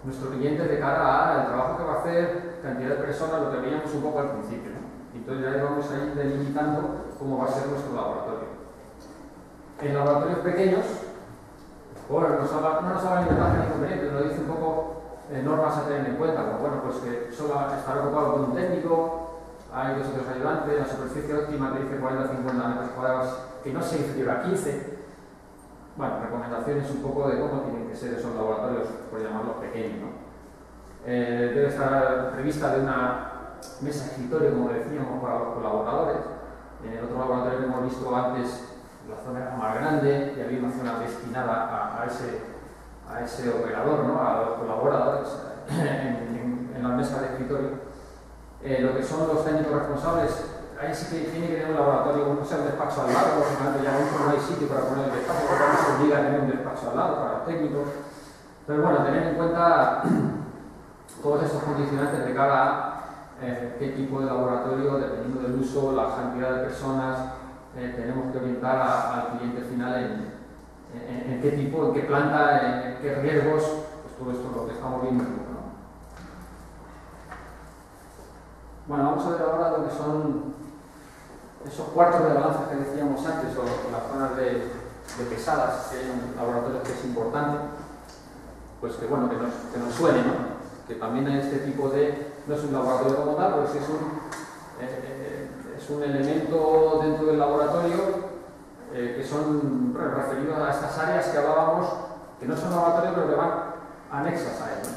nuestro cliente de cara al trabajo que va a hacer, cantidad de personas, lo que veíamos un poco al principio, ¿no? Entonces ya vamos a ir delimitando cómo va a ser nuestro laboratorio. En laboratorios pequeños, bueno, no nos hablan de ventajas ni inconvenientes, nos dice un poco normas a tener en cuenta, como bueno, pues que solo estar ocupado con un técnico, hay 2 o 3 ayudantes, la superficie óptima te dice 40 o 50 metros cuadrados, que no sea inferior a 15. Bueno, recomendaciones un poco de cómo tienen que ser esos laboratorios, por llamarlos pequeños, ¿no? Debe estar prevista de una mesa de escritorio, como decíamos, para los colaboradores. En el otro laboratorio que hemos visto antes, la zona era más grande y había una zona destinada a ese operador, ¿no? A los colaboradores en la mesa de escritorio. Lo que son los técnicos responsables, ahí sí que tiene que tener un laboratorio, no sea un despacho al lado, lógicamente ya no hay sitio para poner el despacho, porque no se obliga a tener un despacho al lado para los técnicos. Pero bueno, tener en cuenta todos estos condicionantes de cara a qué tipo de laboratorio, dependiendo del uso, la cantidad de personas, tenemos que orientar al cliente final en qué tipo, en qué planta, en qué riesgos, pues todo esto es lo que estamos viendo, ¿no? Bueno, vamos a ver ahora lo que son esos cuartos de balanza que decíamos antes, o las zonas de pesadas que hay en laboratorios, que es importante, pues que bueno, que nos suene, ¿no? Que también este tipo no es un laboratorio como tal, pero sí es un elemento dentro del laboratorio que son referidos a estas áreas que hablábamos, que no son laboratorios, pero que van anexas a ellos.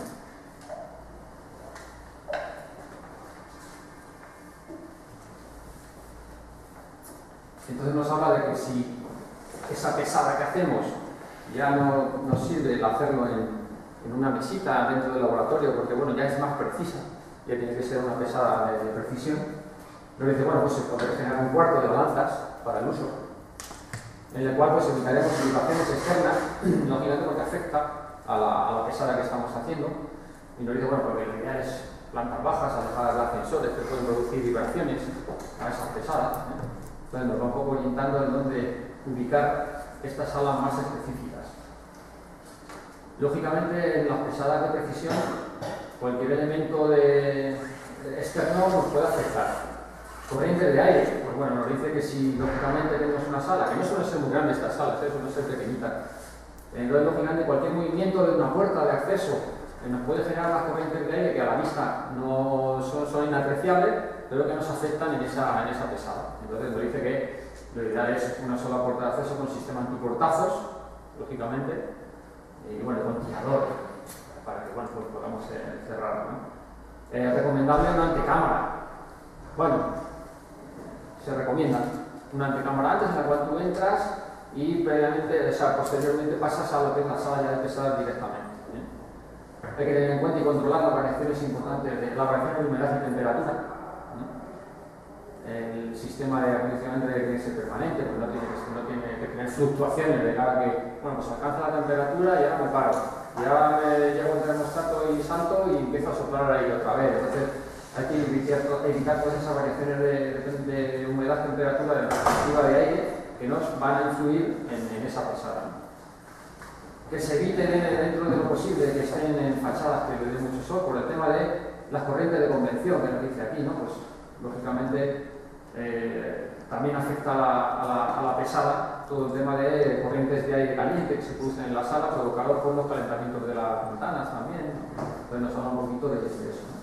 Entonces nos habla de que si esa pesada que hacemos ya no nos sirve el hacerlo en una mesita dentro del laboratorio, porque bueno, ya es más precisa, ya tiene que ser una pesada de precisión, pero dice, bueno, pues se podría generar un cuarto de balanzas para el uso, en el cual pues evitaremos limitaciones externas, lógicamente porque afecta a la pesada que estamos haciendo, y nos dice, bueno, porque la idea es plantas bajas, alejadas de ascensores que pueden producir vibraciones a esas pesadas, ¿eh? Entonces nos va un poco orientando en dónde ubicar estas salas más específicas. Lógicamente, en las pesadas de precisión, cualquier elemento externo nos puede afectar. Corrientes de aire, pues bueno, nos dice que si lógicamente tenemos una sala, que no suelen ser muy grandes estas salas, suelen ser pequeñitas, entonces lógicamente cualquier movimiento de una puerta de acceso nos puede generar las corrientes de aire que a la vista no son inapreciables, pero que nos afectan en esa pesada. Entonces nos dice que lo ideal es una sola puerta de acceso con sistema antiportazos, lógicamente, y bueno, con tirador, para que bueno, pues podamos cerrar, ¿no? Recomendable una antecámara. Bueno, se recomienda una antecámara antes en la cual tú entras y previamente, o sea, posteriormente pasas a lo que es la sala ya de pesadas directamente. Hay que tener en cuenta y controlar las variaciones importantes de la variación de humedad y temperatura. El sistema de acondicionamiento tiene que ser permanente, pues no tiene que tener fluctuaciones de cada que, bueno, pues alcanza la temperatura y ahora me paro. Y ahora me llevo el termostato y salto y empiezo a soplar ahí otra vez. Entonces hay que evitar todas esas variaciones de humedad, temperatura, de la perspectiva de aire que nos van a influir en esa pesada. Que se eviten dentro de lo posible que estén en fachadas que le den mucho sol por el tema de las corrientes de convección que nos dice aquí, ¿no? Pues lógicamente también afecta a la pesada todo el tema de corrientes de aire caliente que se producen en la sala por el calor por los calentamientos de las ventanas también, ¿no? Entonces nos habla un poquito de eso, ¿no?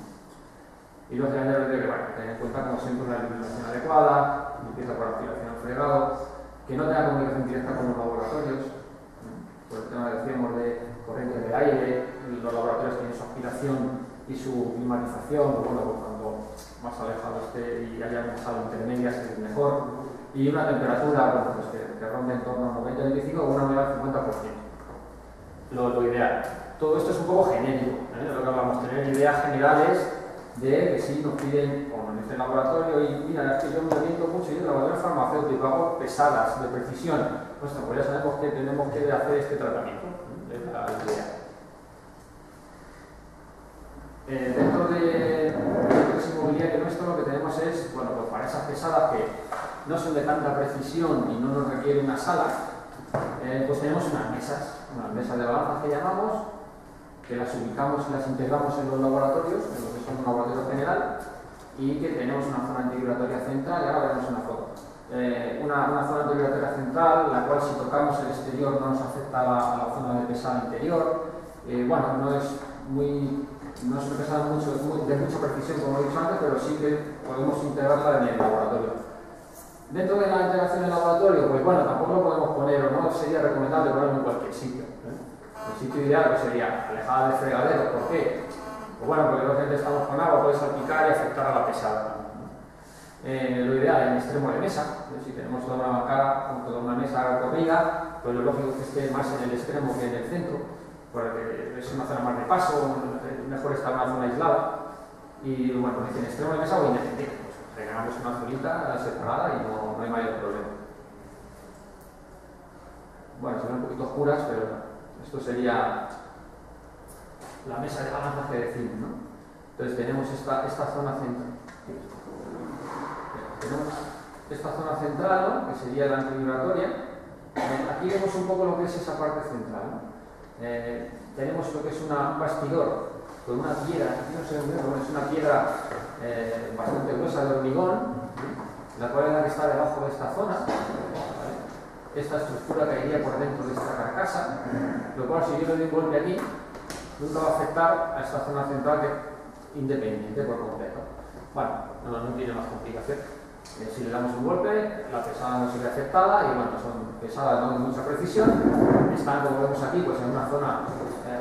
Y lógicamente hay que tener en cuenta como siempre una iluminación adecuada, limpieza por aspiración al fregado, que no tenga comunicación directa con los laboratorios, por el tema decíamos de corrientes de aire, los laboratorios tienen su aspiración y su climatización, pues bueno, pues cuando más alejado esté y haya una sala intermedia es mejor, y una temperatura bueno, pues que ronde en torno a 90-25 o una humedad del 50%, lo ideal. Todo esto es un poco genérico, de lo que hablamos, tener ideas generales de que si nos piden, como en este laboratorio, y mira, es que yo me oriento mucho y en el laboratorio farmacéutico hago pesadas de precisión, pues ya sabemos que tenemos que hacer este tratamiento, es la idea. Dentro de inmobiliario nuestro lo que tenemos es, bueno, pues para esas pesadas que no son de tanta precisión y no nos requiere una sala, pues tenemos unas mesas de balanzas que llamamos, que las ubicamos y las integramos en los laboratorios, en lo que son un laboratorio general, y que tenemos una zona antivibratoria central, y ahora veremos una foto. Una zona antivibratoria central, la cual si tocamos el exterior no nos afecta a la zona de pesada interior. Bueno, no es una pesada de mucha precisión como he dicho antes, pero sí que podemos integrarla en el laboratorio. Dentro de la integración en el laboratorio, pues bueno, tampoco lo podemos poner, o no sería recomendable ponerlo en cualquier sitio. El sitio ideal pues, sería alejada de fregaderos. ¿Por qué? Pues bueno, porque lógicamente estamos con agua, puede salpicar y afectar a la pesada. Lo ideal en extremo de mesa, si tenemos toda una bancada con toda una mesa corrida, pues lo lógico es que esté más en el extremo que en el centro, porque es una zona más de paso, mejor estar en una zona aislada. Y bueno, en extremo de mesa o independiente, pues regalamos una zonita separada y no hay mayor problema. Bueno, se ven un poquito oscuras, pero esto sería la mesa de balanzas que decimos, ¿no? Entonces tenemos esta zona central. Tenemos esta zona central, ¿no? Que sería la antivibratoria. Aquí vemos un poco lo que es esa parte central, ¿no? Tenemos lo que es un bastidor con una piedra, no sé, es una piedra bastante gruesa de hormigón, la cual es la que está debajo de esta zona. Esta estructura caería por dentro de esta carcasa, lo cual si yo le doy un golpe aquí, nunca va a afectar a esta zona central que es independiente por completo. Bueno, no tiene más complicación. Si le damos un golpe, la pesada no se ve afectada y bueno, son pesadas no de mucha precisión. Están, como vemos aquí, pues en una zona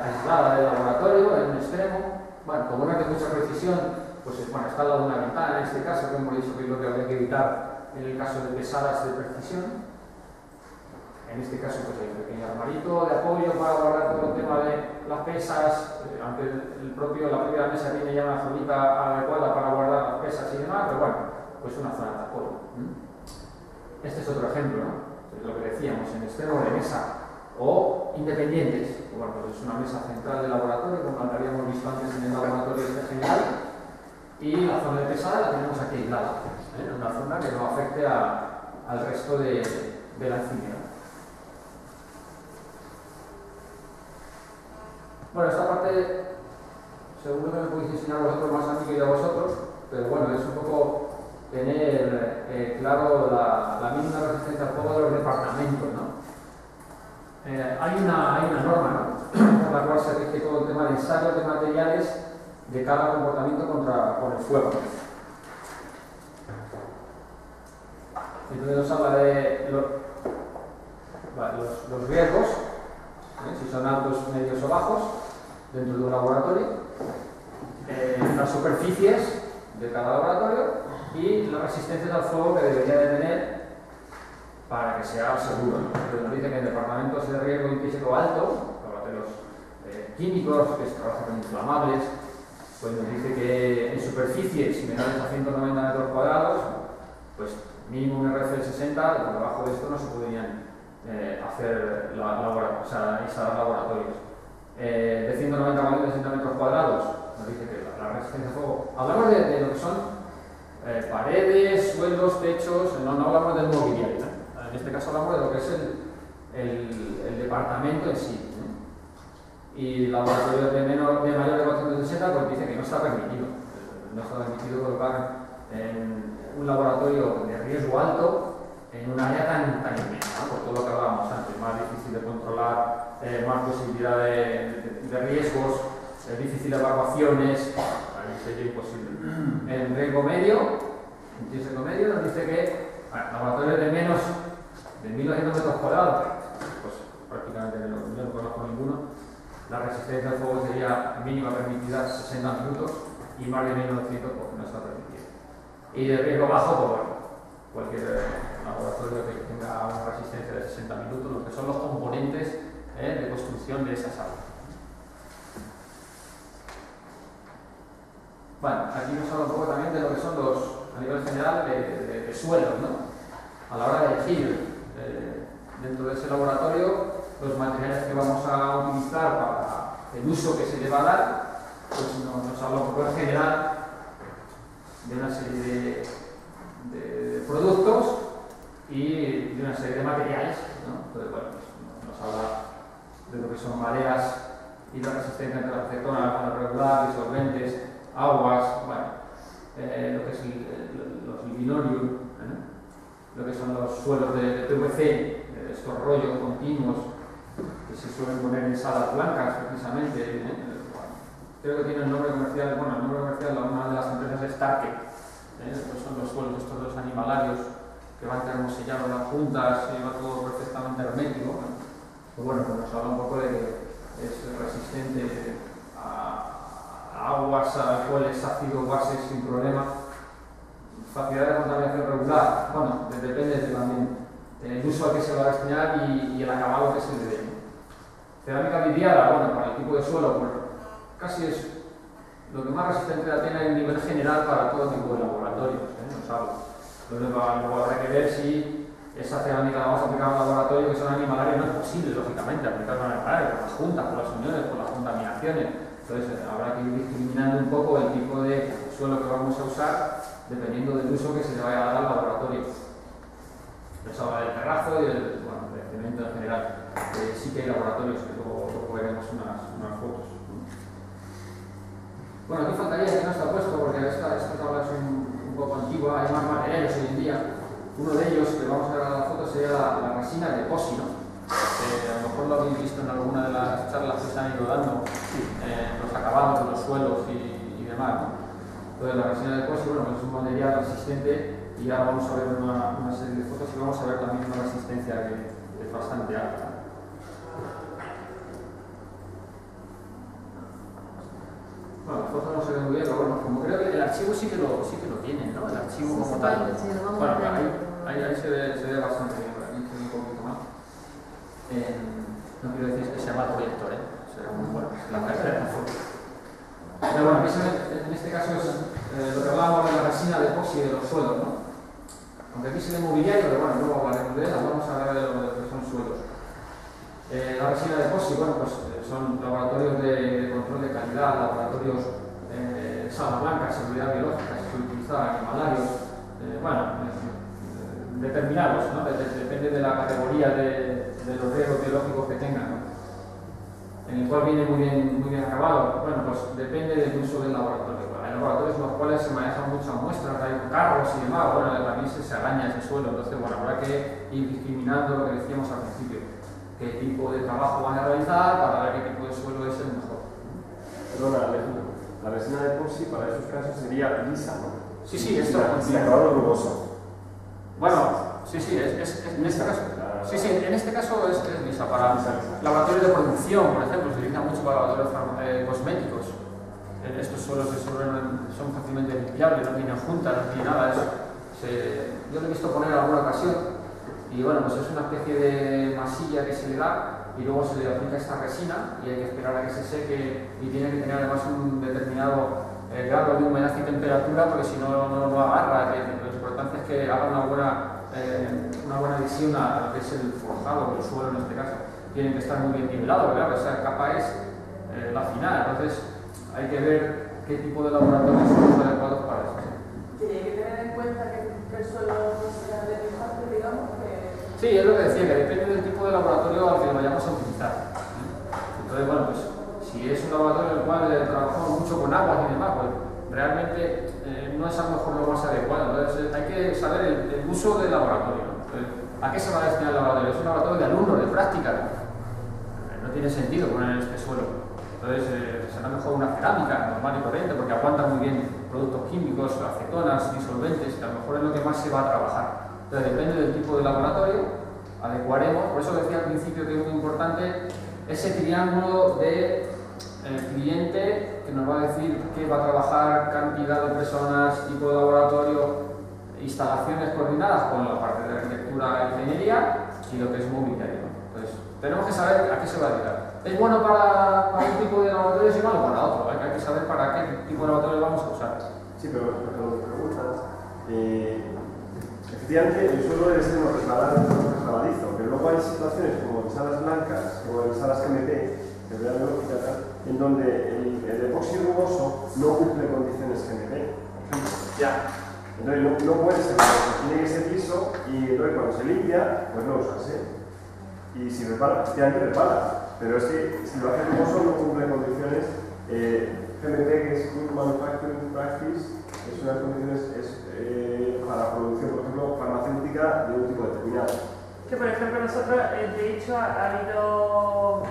aislada del laboratorio, en un extremo. Bueno, como no es de mucha precisión, pues bueno, está al lado de una ventana en este caso, que hemos dicho que es lo que habría que evitar en el caso de pesadas de precisión. En este caso, pues hay un pequeño armarito de apoyo para guardar todo el tema de las pesas, aunque la propia mesa tiene ya una zonita adecuada para guardar las pesas y demás, pero bueno, pues una zona de apoyo. Este es otro ejemplo, ¿no? Es lo que decíamos, en extremo de mesa o independientes. Bueno, pues es una mesa central del laboratorio, como la que habíamos visto antes en el laboratorio general, y la zona de pesada la tenemos aquí aislada, una zona que no afecte al resto de la encimera. Bueno, esta parte seguro que me podéis enseñar vosotros más a mí que yo a vosotros, pero bueno, es un poco tener claro la mínima resistencia al fuego de los departamentos, ¿no? Hay una norma, ¿no? Por la cual se rige todo el tema de ensayos de materiales de cada comportamiento por el fuego. Entonces nos habla de los riesgos, si son altos, medios o bajos, dentro de un laboratorio, las superficies de cada laboratorio y las resistencias al fuego que debería de tener para que sea seguro, ¿no? Entonces nos dice que en departamentos de riesgo físico alto, laboratorios químicos, que se trabajan con inflamables, pues nos dice que en superficies menores a 190 metros cuadrados, pues mínimo un RF de 60, por debajo de esto no se podrían hacer instalar laboratorios. De 190 a 60 metros cuadrados, nos dice que la resistencia a fuego. Hablamos de lo que son paredes, suelos, techos, no hablamos del mobiliario, ¿no? En este caso hablamos de lo que es el departamento en sí, ¿no? Y laboratorios de mayor de 460 pues dice que no está permitido. No está permitido colocar en un laboratorio de riesgo alto en un área tan inmensa, ¿no? Por todo lo que hablábamos antes, más difícil de controlar, más posibilidad de riesgos, difícil de evacuaciones, ahí sería imposible. En riesgo medio, en riesgo medio nos dice que laboratorios de menos de 1200 metros cuadrados, pues prácticamente yo no conozco ninguno, la resistencia al fuego sería mínima permitida 60 minutos y más de 1900 porque no está permitido. Y de riesgo bajo, pues bueno, cualquier laboratorio que tenga una resistencia de 60 minutos, lo que son los componentes de construcción de esa sala. Bueno, aquí nos habla un poco también de lo que son a nivel general, de suelos, ¿no? A la hora de elegir dentro de ese laboratorio los materiales que vamos a utilizar para el uso que se le va a dar, pues nos habla un poco en general de una serie de productos y de una serie de materiales, ¿no? Entonces, bueno, pues nos habla de lo que son mareas y la resistencia entre la acetona, regular, disolventes, aguas, bueno, lo que es los linoleum, lo que son los suelos de PVC, estos rollos continuos que se suelen poner en salas blancas precisamente. Creo que tiene el nombre comercial, bueno, el nombre comercial una de las empresas es Target, pues son los suelos estos dos animalarios que van termosellados las puntas y va todo perfectamente hermético, ¿no? Pues bueno, pues nos habla un poco de que es resistente a aguas, alcoholes, ácidos, gases sin problema. Facilidad de contaminación regular, bueno, depende también el uso al que se va a destinar y el acabado que se le dé. Cerámica vidriada, bueno, para el tipo de suelo, pues casi es lo que más resistencia tiene a nivel general para todo tipo de laboratorios, no sabes. Luego habrá que ver si esa cerámica la vamos a aplicar a un laboratorio que son animalarios, no es posible, lógicamente, aplicarla a animalarios, por las juntas, por las uniones, por las contaminaciones. Entonces habrá que ir discriminando un poco el tipo de suelo que vamos a usar dependiendo del uso que se le vaya a dar al laboratorio. Eso habla del terrazo y del cemento en general. Sí que hay laboratorios que luego veremos unas fotos. Bueno, aquí faltaría que no está puesto porque esta tabla es un poco antigua, hay más materiales hoy en día. Uno de ellos que vamos a ver en la foto sería la resina de epoxi, ¿no? A lo mejor lo habéis visto en alguna de las charlas que se han ido dando, los acabados de los suelos y demás, ¿no? Entonces la resina de epoxi, bueno, pues es un material resistente y ahora vamos a ver una serie de fotos y vamos a ver también una resistencia que es bastante alta. Bueno, la foto no se ve muy bien, pero bueno, como creo que el archivo sí que lo tiene, ¿no? El archivo como tal. Bueno, ahí se ve bastante bien, por aquí se ve un poquito más. No quiero decir que sea mal proyector, será muy bueno, la tercera foto. Pero bueno, en este caso es lo que hablábamos de la resina de epoxi de los suelos, ¿no? Aunque aquí se ve mobiliario, pero bueno, luego hablaremos de él, vamos a hablar de lo que son suelos. La resina de epoxi, bueno, pues son laboratorios de control de calidad, laboratorios sala blanca, seguridad biológica, se suele utilizar animalarios, determinados, ¿no? Depende de la categoría de los riesgos biológicos que tengan, ¿no? En el cual viene muy bien acabado. Bueno, pues depende del uso del laboratorio. Hay laboratorios en los cuales se manejan muchas muestras, hay carros y demás, bueno, también se araña ese suelo, entonces bueno, habrá que ir discriminando lo que decíamos al principio, qué tipo de trabajo van a realizar para ver qué tipo de suelo es el mejor. Perdona, la resina de epoxi para esos casos sería lisa, ¿no? Sí, esto sin acabado rugoso. Bueno, sí, en este caso. Sí, en este caso es lisa. Para laboratorios de producción, por ejemplo, se utiliza mucho para laboratorios cosméticos. Estos suelos son fácilmente limpiables, no tienen juntas, no tienen nada. Yo lo he visto poner en alguna ocasión y y bueno, pues es una especie de masilla que se le da y luego se le aplica esta resina y hay que esperar a que se seque y tiene que tener además un determinado grado de humedad y temperatura porque si no, no agarra. Lo importante es que haga una buena adhesión a lo que es el forjado o el suelo en este caso. Tienen que estar muy bien nivelados, claro, esa capa es la final, entonces hay que ver qué tipo de laboratorios son los adecuados para eso. Tiene que tener en cuenta que el suelo no sea denizante, digamos que... Sí, es lo que decía, que depende del tipo de laboratorio al que lo vayamos a utilizar. Entonces, bueno, pues si es un laboratorio en el cual trabajamos mucho con aguas y demás, pues realmente no es a lo mejor lo más adecuado. Entonces hay que saber el uso del laboratorio, ¿no? Entonces, ¿a qué se va a destinar el laboratorio? ¿Es un laboratorio de alumnos, de práctica? No tiene sentido poner este suelo. Entonces será mejor una cerámica normal y corriente porque aguanta muy bien productos químicos, acetonas, disolventes, que a lo mejor es lo que más se va a trabajar. Entonces depende del tipo de laboratorio, adecuaremos. Por eso decía al principio que es muy importante ese triángulo de cliente que nos va a decir qué va a trabajar, cantidad de personas, tipo de laboratorio, instalaciones coordinadas con la parte de arquitectura e ingeniería y lo que es mobiliario. Entonces tenemos que saber a qué se va a dedicar. ¿Es bueno para un tipo de laboratorio y malo para otro? Hay que saber para qué tipo de laboratorio vamos a usar. Sí, pero lo que preguntas, efectivamente el suelo debe ser resbaladizo, pero luego hay situaciones como en salas blancas o en salas GMP, que vean lógica, en donde el epoxi rugoso no cumple condiciones GMP, por ejemplo. Ya. Entonces no puede ser, tiene que ser liso y entonces cuando se limpia, pues no usas, y si repara, efectivamente repara. Pero es que si lo hace rugoso no cumple condiciones. GMP, que es Good Manufacturing Practice, es unas condiciones para producción, por ejemplo, farmacéutica de un tipo determinado. Que por ejemplo nosotros, de hecho, ha habido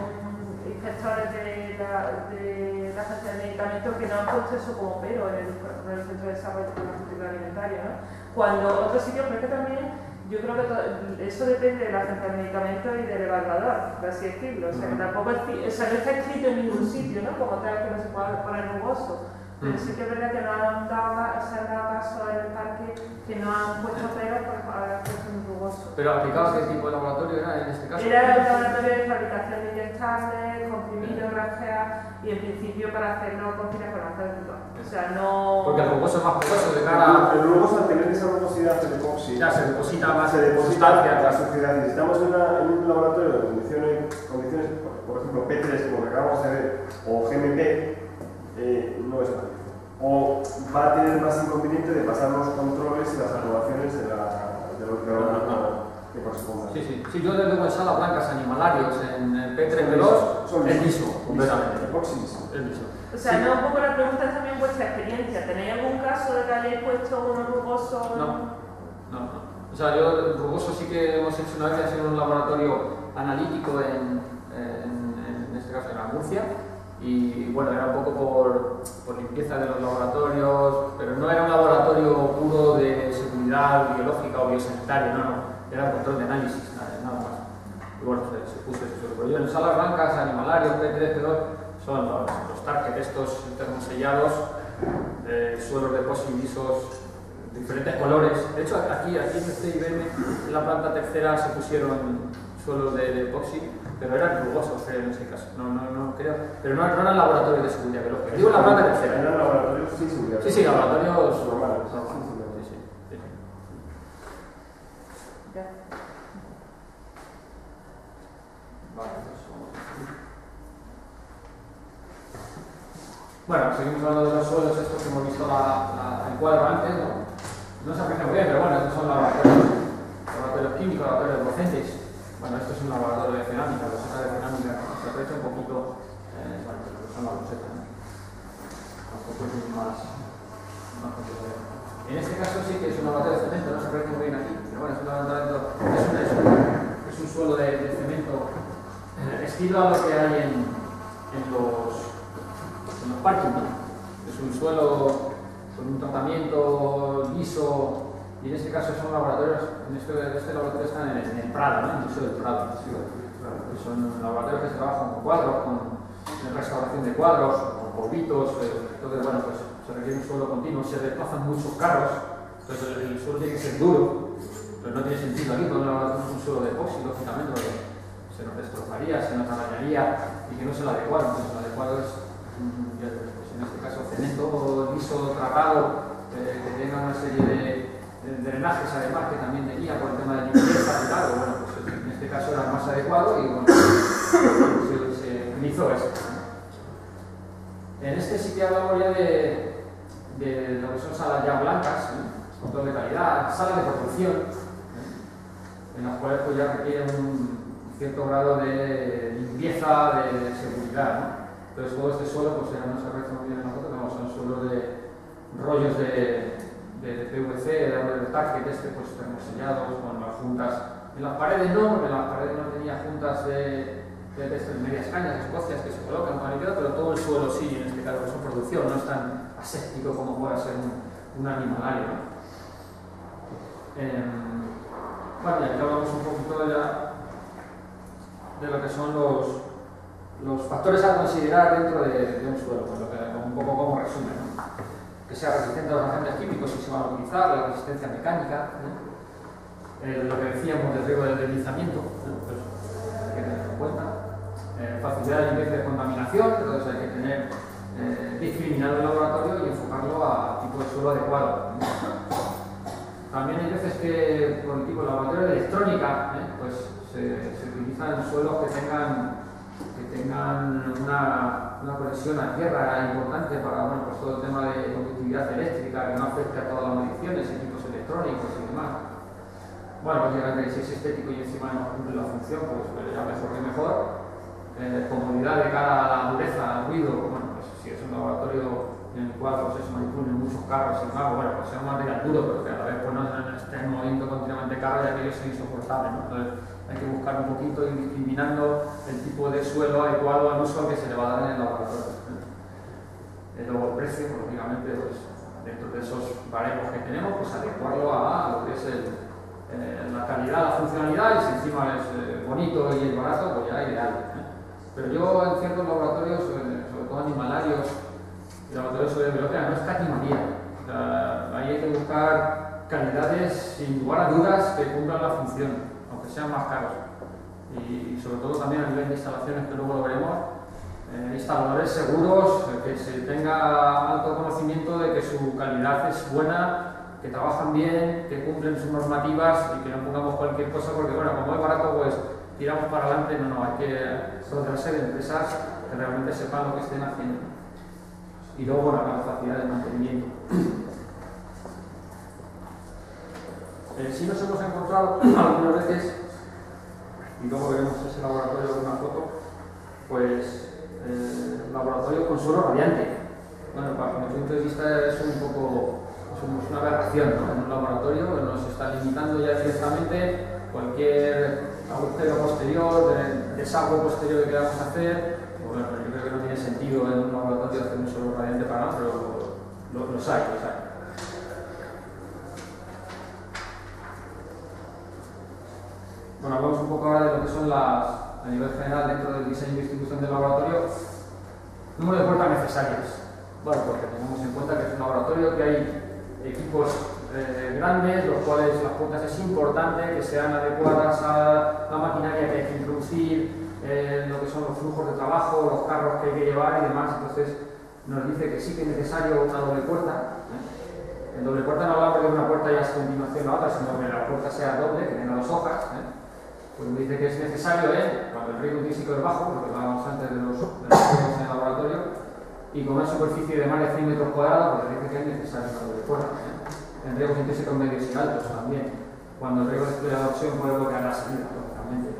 inspectores de la agencia de medicamentos que no han puesto eso como pero en el Centro de Desarrollo Farmacéutico Alimentario, ¿no? Cuando otros sitios, pero es que también yo creo que eso depende de la agencia de medicamentos y del evaluador, por así decirlo. O sea, que tampoco no está escrito en ningún sitio, ¿no? Como tal, que no se pueda poner rugoso. Pero sí que es verdad que no han dado caso en el parque, que no han puesto peros por haber puesto un rugoso. ¿Pero aplicado a qué tipo de laboratorio era en este caso? Era el laboratorio de fabricación de inyectables, comprimidos, granjeas y en principio para hacerlo con fines farmacéuticos. O sea, no... Porque el rugoso es más rugoso de cara... El rugoso, al tener esa rugosidad del epoxi, ya se deposita más, se deposita la suciedad. Necesitamos en un laboratorio de condiciones, por ejemplo, P3, como que acabamos de ver, o GMP, no es válido. O va a tener más inconveniente de pasar los controles y las aprobaciones de lo que corresponda. Sí. Yo desde luego en salas blancas animalarios, en P3P2, es liso, completamente. Es liso. O sea, no un poco la pregunta es también vuestra experiencia. ¿Tenéis algún caso de que hayáis puesto uno rugoso? No. O sea, yo el rugoso sí que hemos hecho una vez, ha sido un laboratorio analítico en este caso en la Murcia. Y bueno, era un poco por limpieza de los laboratorios, pero no era un laboratorio puro de seguridad biológica o biosanitaria, no, era control de análisis, nada más. Y bueno, se puso eso. Pero yo en salas blancas, animalarios, P3, P2, son los target estos termosellados, suelos de epoxi lisos, diferentes colores. De hecho, aquí en este IBM, en la planta tercera, se pusieron suelos de epoxi, pero eran rugosos, creo, en ese caso. No creo. Pero no eran laboratorios de seguridad biológica. Digo la planta tercera. Eran laboratorios sin seguridad. Sí, laboratorios normales. Sí. Vale, bueno, seguimos hablando de los suelos estos que hemos visto el cuadro antes, ¿no? No se aprecia muy bien, pero bueno, estos son laboratorios químicos, laboratorios docentes. Bueno, esto es un laboratorio de cerámica, roseta de cerámica, se aprecia un poquito, bueno, son las rosetas, ¿no? Tampoco es más complicado. En este caso sí que es un laboratorio de cemento, no se aprecia muy bien aquí, pero bueno, es un laboratorio, es un suelo de cemento, estilo a lo que hay en los parking, ¿no? Es un suelo con un tratamiento liso. Y en este caso son laboratorios, este laboratorio está en el Prado, ¿no? En el Museo del Prado. Que son laboratorios que se trabajan con cuadros, con restauración de cuadros, con polvitos. Entonces, bueno, pues se requiere un suelo continuo, se desplazan muchos carros, entonces el suelo tiene que ser duro. Entonces no tiene sentido aquí cuando hacemos un suelo de epoxi, lógicamente, porque se nos destrozaría, se nos arañaría y que no es el adecuado. Entonces, el adecuado es, pues en este caso, cemento liso tratado, que tenga una serie de drenajes, además, que también tenía por el tema de limpieza y tal. Bueno, pues en este caso era más adecuado y bueno, se utilizó esto. En este sí que hablamos ya de lo que son salas ya blancas, control de calidad, salas de producción, en las cuales pues ya requieren un cierto grado de limpieza, de seguridad, ¿no? Entonces todo este suelo, pues ya no se aprecia muy bien en la foto, pero son suelos de rollos de PVC, de árboles de target, pues termosellados, con las juntas en las paredes no, porque en las paredes no tenía juntas de medias cañas, escocias que se colocan con líquido, pero todo el suelo sí, en este caso es producción, no es tan aséptico como pueda ser un animalario, ¿no? Bueno, ya hablamos un poquito de lo que son los factores a considerar dentro de un suelo, pues un poco como resumen, ¿no? Que sea resistente a los agentes químicos si se van a utilizar, la resistencia mecánica, ¿no? Lo que decíamos del riesgo del deslizamiento, ¿no? Pues hay que tenerlo en cuenta. Facilidad de limpieza de contaminación, entonces hay que tener discriminado el laboratorio y enfocarlo a tipo de suelo adecuado, ¿no? También hay veces que por el tipo de laboratorio de electrónica, pues se utilizan suelos que tengan una conexión a tierra importante para bueno, pues todo el tema de conductividad eléctrica que no afecte a todas las mediciones, equipos electrónicos y demás. Bueno, lógicamente si es estético y encima no cumple la función, pues ya mejor que mejor. Comodidad de cara a la dureza, al ruido, bueno, pues si es un laboratorio en el cual pues, se manipulan muchos carros y demás, bueno, pues sea un material duro, pero que a la vez pues, no esté en movimiento continuamente carro y aquello sea insoportable, ¿no? Entonces hay que buscar un poquito ir discriminando el tipo de suelo adecuado al uso que se le va a dar en el laboratorio. Luego el precio, pues, lógicamente, pues, dentro de esos baremos que tenemos, pues adecuarlo a lo que es la calidad, la funcionalidad, y si encima es bonito y es barato, pues ya ideal. Pero yo en ciertos laboratorios, sobre todo animalarios y laboratorios de biología, no escatimaría. O sea, ahí hay que buscar calidades sin lugar a dudas que cumplan la función, aunque sean más caros. Y sobre todo también a nivel de instalaciones, que luego lo veremos, instaladores seguros, que se tenga alto conocimiento de que su calidad es buena, que trabajan bien, que cumplen sus normativas y que no pongamos cualquier cosa, porque bueno, como es barato, pues tiramos para adelante. No, hay que rodearse de empresas que realmente sepan lo que estén haciendo. Y luego, bueno, la capacidad de mantenimiento. Sí nos hemos encontrado algunas veces, y luego veremos ese laboratorio con una foto, pues laboratorio con suelo radiante. Bueno, para mi punto de vista es un poco una aberración, ¿no? En un laboratorio que nos está limitando ya directamente cualquier agujero posterior, desagüe posterior que queramos hacer. Bueno, yo creo que no tiene sentido en un laboratorio hacer un suelo radiante para nada, pero los hay. Bueno, hablamos un poco ahora de lo que son a nivel general dentro del diseño y distribución del laboratorio, número de puertas necesarias. Bueno, porque tenemos en cuenta que es un laboratorio que hay equipos grandes, los cuales las puertas es importante que sean adecuadas a la maquinaria que hay que introducir, lo que son los flujos de trabajo, los carros que hay que llevar y demás. Entonces nos dice que sí que es necesario una doble puerta. En doble puerta no hablamos de una puerta y a continuación la otra, sino que la puerta sea doble, que tenga dos hojas. Pues me dice que es necesario, cuando el riesgo físico es bajo, lo que hablábamos antes de los riesgos en el laboratorio, y con una superficie de más de 100 metros cuadrados, pues dice que es necesario una doble puerta. En riesgos intrínsecos medios y altos también, cuando el riesgo de adopción puede bloquear la salida, lógicamente.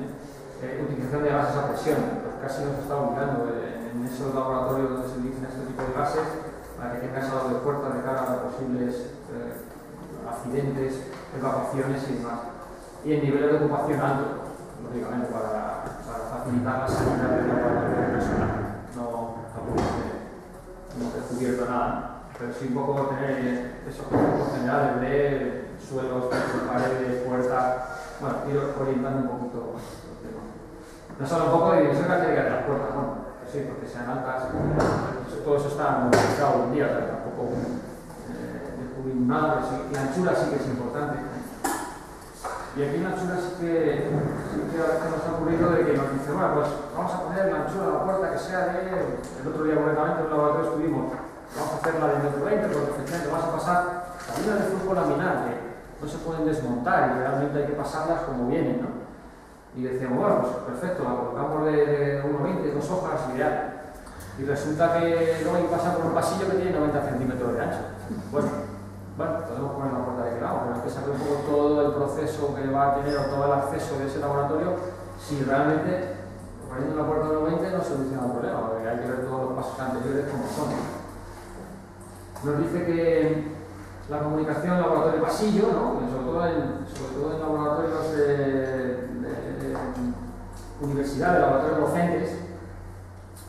Utilización de gases a presión, pues casi nos está obligando en esos laboratorios donde se utilizan este tipo de gases a que tenga esa doble puerta de cara a posibles accidentes, evacuaciones y demás. Y en niveles de ocupación alto, lógicamente, para facilitar la salida del laboratorio personal. No hemos descubierto nada, pero sí un poco tener esos conceptos generales de suelos, paredes, puertas, bueno, ir orientando un poquito el tema. Nos habla un poco de dimensión característica de las puertas, bueno, pues sí, porque sean altas, todo eso está monitorizado hoy en día, pero tampoco descubrimos nada, pero sí, la anchura sí que es importante. Y aquí una anchura sí que a veces nos ha ocurrido de que nos dice, bueno, pues vamos a poner la anchura de la puerta que sea de, el otro día concretamente en un laboratorio estuvimos, vamos a hacerla de 1,20 m, porque efectivamente vas a pasar salidas de flujo laminar que no se pueden desmontar y realmente hay que pasarlas como vienen, ¿no? Y decíamos, bueno, pues perfecto, la colocamos de 1,20, 2 hojas, ideal. Y resulta que luego hay que pasar por un pasillo que tiene 90 centímetros de ancho. Bueno, podemos poner la puerta de aquel lado, pero hay que saber un poco todo el proceso que va a tener o todo el acceso de ese laboratorio si realmente poniendo la puerta de 1,20 no soluciona el problema, porque hay que ver todos los pasos anteriores como son. Nos dice que la comunicación laboratorio-pasillo, ¿no? sobre todo en laboratorios de universidades, laboratorios docentes,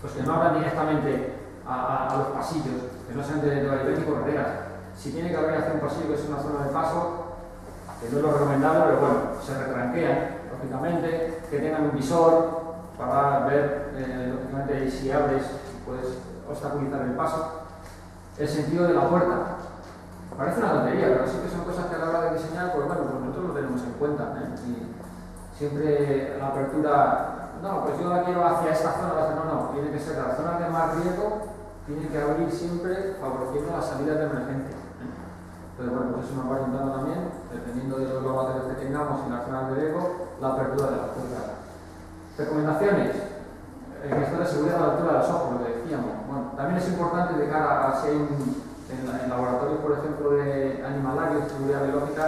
pues que no hablan directamente a los pasillos, que no sean de vaivén y correderas. Si tiene que haber hacia un pasillo que es una zona de paso, que no es lo recomendable, pero bueno, se retranquean, lógicamente, que tengan un visor para ver, lógicamente, si abres, puedes obstaculizar el paso. El sentido de la puerta. Parece una tontería, pero sí que son cosas que a la hora de diseñar, pues bueno, pues nosotros lo tenemos en cuenta, ¿eh? Y siempre la apertura, no, pues yo la quiero hacia esta zona, no, tiene que ser la zona de más riesgo, tiene que abrir siempre favoreciendo las salidas de emergencia. Entonces, bueno, pues eso nos va orientando también, dependiendo de los laboratorios que tengamos y las zonas de riesgo, la apertura de las puertas. Recomendaciones. Esto de seguridad a la altura de los ojos, lo que decíamos. Bueno, también es importante de cara a si hay en laboratorios, por ejemplo, de animalarios, de seguridad biológica,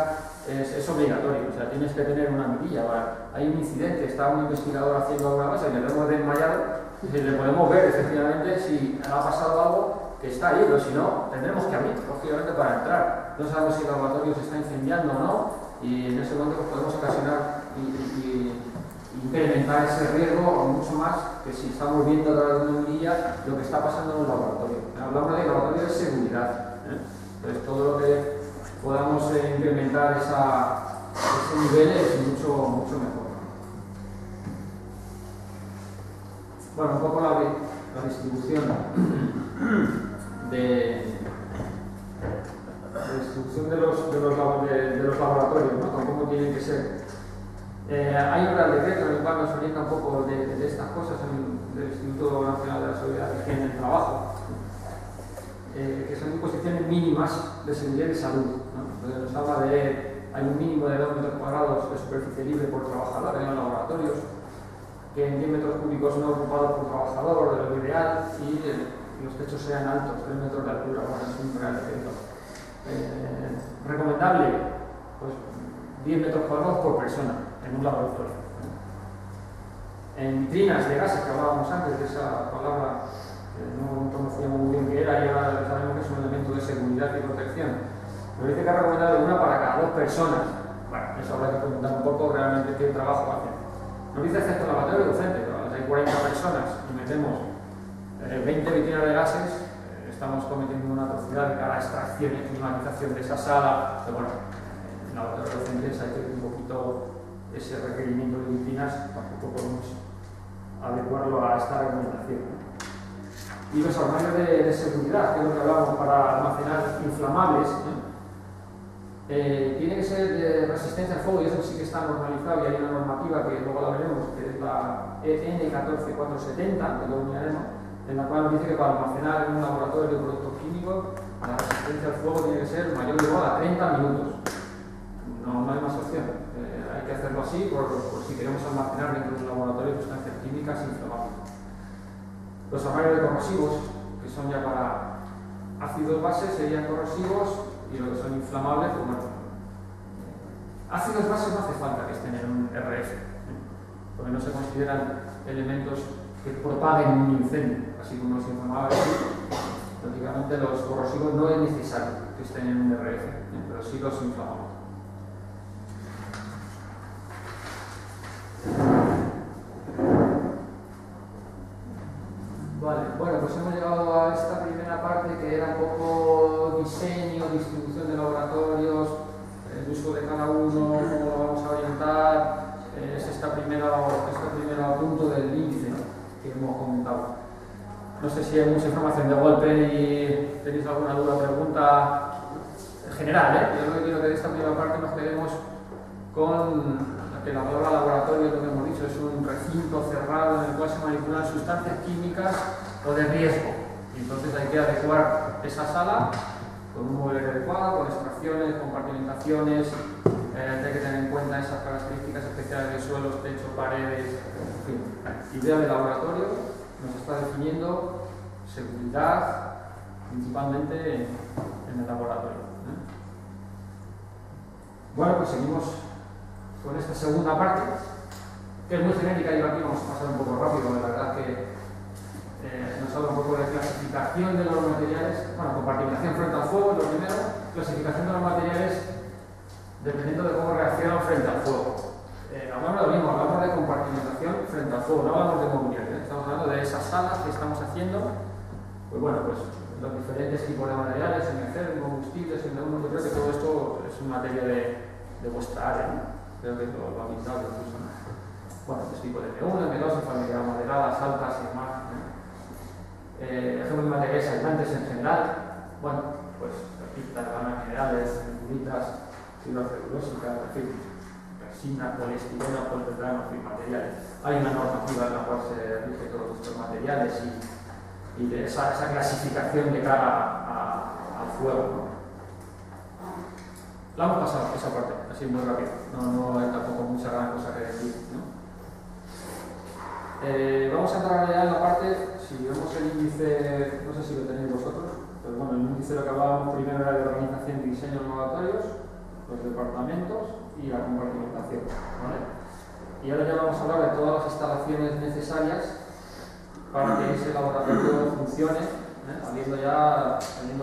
es obligatorio. O sea, tienes que tener una mirilla. Hay un incidente, está un investigador haciendo alguna cosa y le vemos desmayado, y le podemos ver efectivamente si ha pasado algo que está ahí, pero si no, tendremos que abrir, lógicamente, para entrar. No sabemos si el laboratorio se está incendiando o no, y en ese momento pues, podemos ocasionar y incrementar ese riesgo mucho más que si estamos viendo a través de una mirilla lo que está pasando en un laboratorio. Hablamos de laboratorio de seguridad. Entonces, todo lo que podamos incrementar ese nivel es mucho mejor. Bueno, un poco la distribución de los laboratorios, ¿no? Cómo tienen que ser. Hay un Real Decreto en el cual nos orienta un poco de estas cosas del Instituto Nacional de la Seguridad y Higiene del Trabajo, que son disposiciones mínimas de seguridad y de salud, ¿no? Donde nos habla hay un mínimo de 2 metros cuadrados de superficie libre por trabajador en los laboratorios, que en 10 metros cúbicos no ocupados por trabajador, de lo ideal, y los techos sean altos, 3 metros de altura. Bueno, es un Real Decreto. Recomendable, pues 10 metros cuadrados por persona en un laboratorio. En vitrinas de gases, que hablábamos antes de esa palabra que no conocíamos muy bien qué era y ahora sabemos que es un elemento de seguridad y protección. Nos dice que ha recomendado una para cada 2 personas. Bueno, eso habrá que preguntar un poco realmente qué trabajo hacen. Nos dice excepto el laboratorio docente, pero hay 40 personas y metemos 20 vitrinas de gases, estamos cometiendo una atrocidad de cara a extracción y climatización de esa sala. Pero bueno, en laboratorios docentes hay que ver un poquito ese requerimiento de vitrinas, tampoco podemos adecuarlo a esta reglamentación. Y los armarios de seguridad, que es lo que hablamos para almacenar inflamables, tiene que ser de resistencia al fuego, y eso sí que está normalizado, y hay una normativa que luego la veremos, que es la EN 14470, que luego miraremos, en la cual nos dice que para almacenar en un laboratorio de productos químicos, la resistencia al fuego tiene que ser mayor o igual a 30 minutos. No hay más opción. Hay que hacerlo así por si queremos almacenar dentro de un laboratorio sustancias químicas inflamables. Los armarios de corrosivos, que son ya para ácidos bases, serían corrosivos, y lo que son inflamables, pues bueno. Ácidos bases no hace falta que estén en un RF, porque no se consideran elementos que propaguen un incendio, así como los inflamables. Lógicamente los corrosivos no es necesario que estén en un RF, pero sí los inflamables. Vale, bueno, pues hemos llegado a esta primera parte que era un poco diseño, distribución de laboratorios, el uso de cada uno, cómo lo vamos a orientar, es este primer punto del índice, ¿no?, que hemos comentado. No sé si hay mucha información de golpe y tenéis alguna duda o pregunta en general, Yo lo que quiero que de esta primera parte nos quedemos con que la palabra laboratorio, lo que hemos dicho, es un recinto cerrado en el cual se manipulan sustancias químicas o de riesgo. Y entonces hay que adecuar esa sala con un mueble adecuado, con extracciones, compartimentaciones, hay que tener en cuenta esas características especiales de suelos, techo, paredes, en fin. Idea de laboratorio nos está definiendo seguridad, principalmente en el laboratorio. Bueno, pues seguimos con esta segunda parte, que es muy genérica, y aquí vamos a pasar un poco rápido, la verdad que nos habla un poco de clasificación de los materiales, bueno, compartimentación frente al fuego, lo primero, clasificación de los materiales dependiendo de cómo reaccionan frente al fuego. Hablamos de lo mismo, hablamos de compartimentación frente al fuego, no hablamos de mobiliario, estamos hablando de esas salas que estamos haciendo, pues bueno, pues los diferentes tipos de materiales, MCR, combustibles, yo creo que todo esto es una materia de vuestra área, ¿no? Creo que lo habitual incluso, ¿no? Bueno, pues tipo de M1, M2, enfermedades moderadas, altas y demás, ¿no? Ejemplos de materiales aislantes en general, bueno, pues pintas, gamas minerales, fibras, fibrocellulósicas, en fin, resina, poliestireno, poliuretano, en fin, materiales. Hay una normativa en la cual se rige todos estos materiales y de esa clasificación de cara al fuego, ¿no? La hemos pasado, esa parte, así muy rápido, no hay tampoco mucha gran cosa que decir, ¿no? Vamos a entrar ya en la parte, si vemos el índice, no sé si lo tenéis vosotros, pero bueno, el índice de lo que hablábamos primero era de organización y diseño de laboratorios, los departamentos y la compartimentación, ¿vale? Y ahora ya vamos a hablar de todas las instalaciones necesarias para que ese laboratorio funcione, habiendo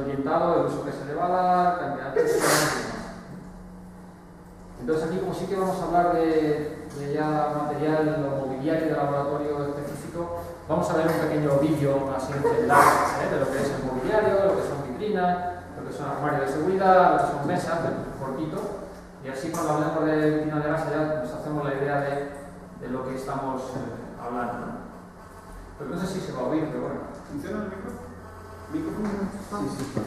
orientado el uso que se le va a dar, cantidad de personas y demás. Entonces aquí, como sí que vamos a hablar de ya material o mobiliario de laboratorio específico, vamos a ver un pequeño vídeo así en general de lo que es el mobiliario, lo que son vitrinas, lo que son armarios de seguridad, lo que son mesas, cortito, y así cuando hablemos de vitrina de gas ya nos hacemos la idea de lo que estamos hablando, ¿no? Pero no sé si se va a oír, pero bueno. ¿Funciona el micrófono? Sí, sí.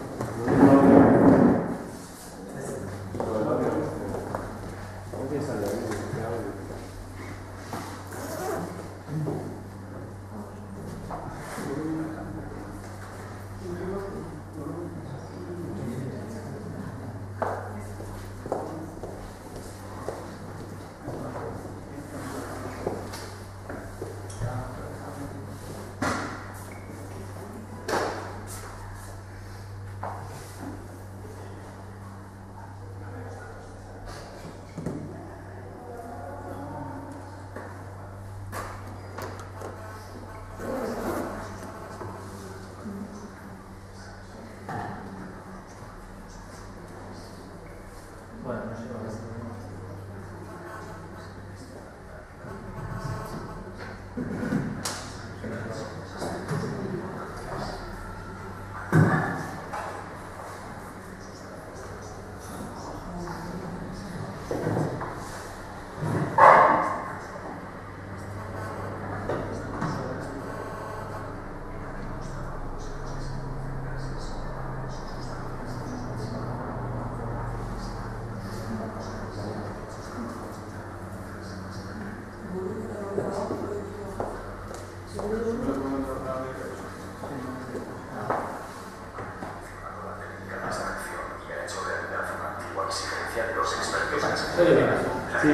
Sí,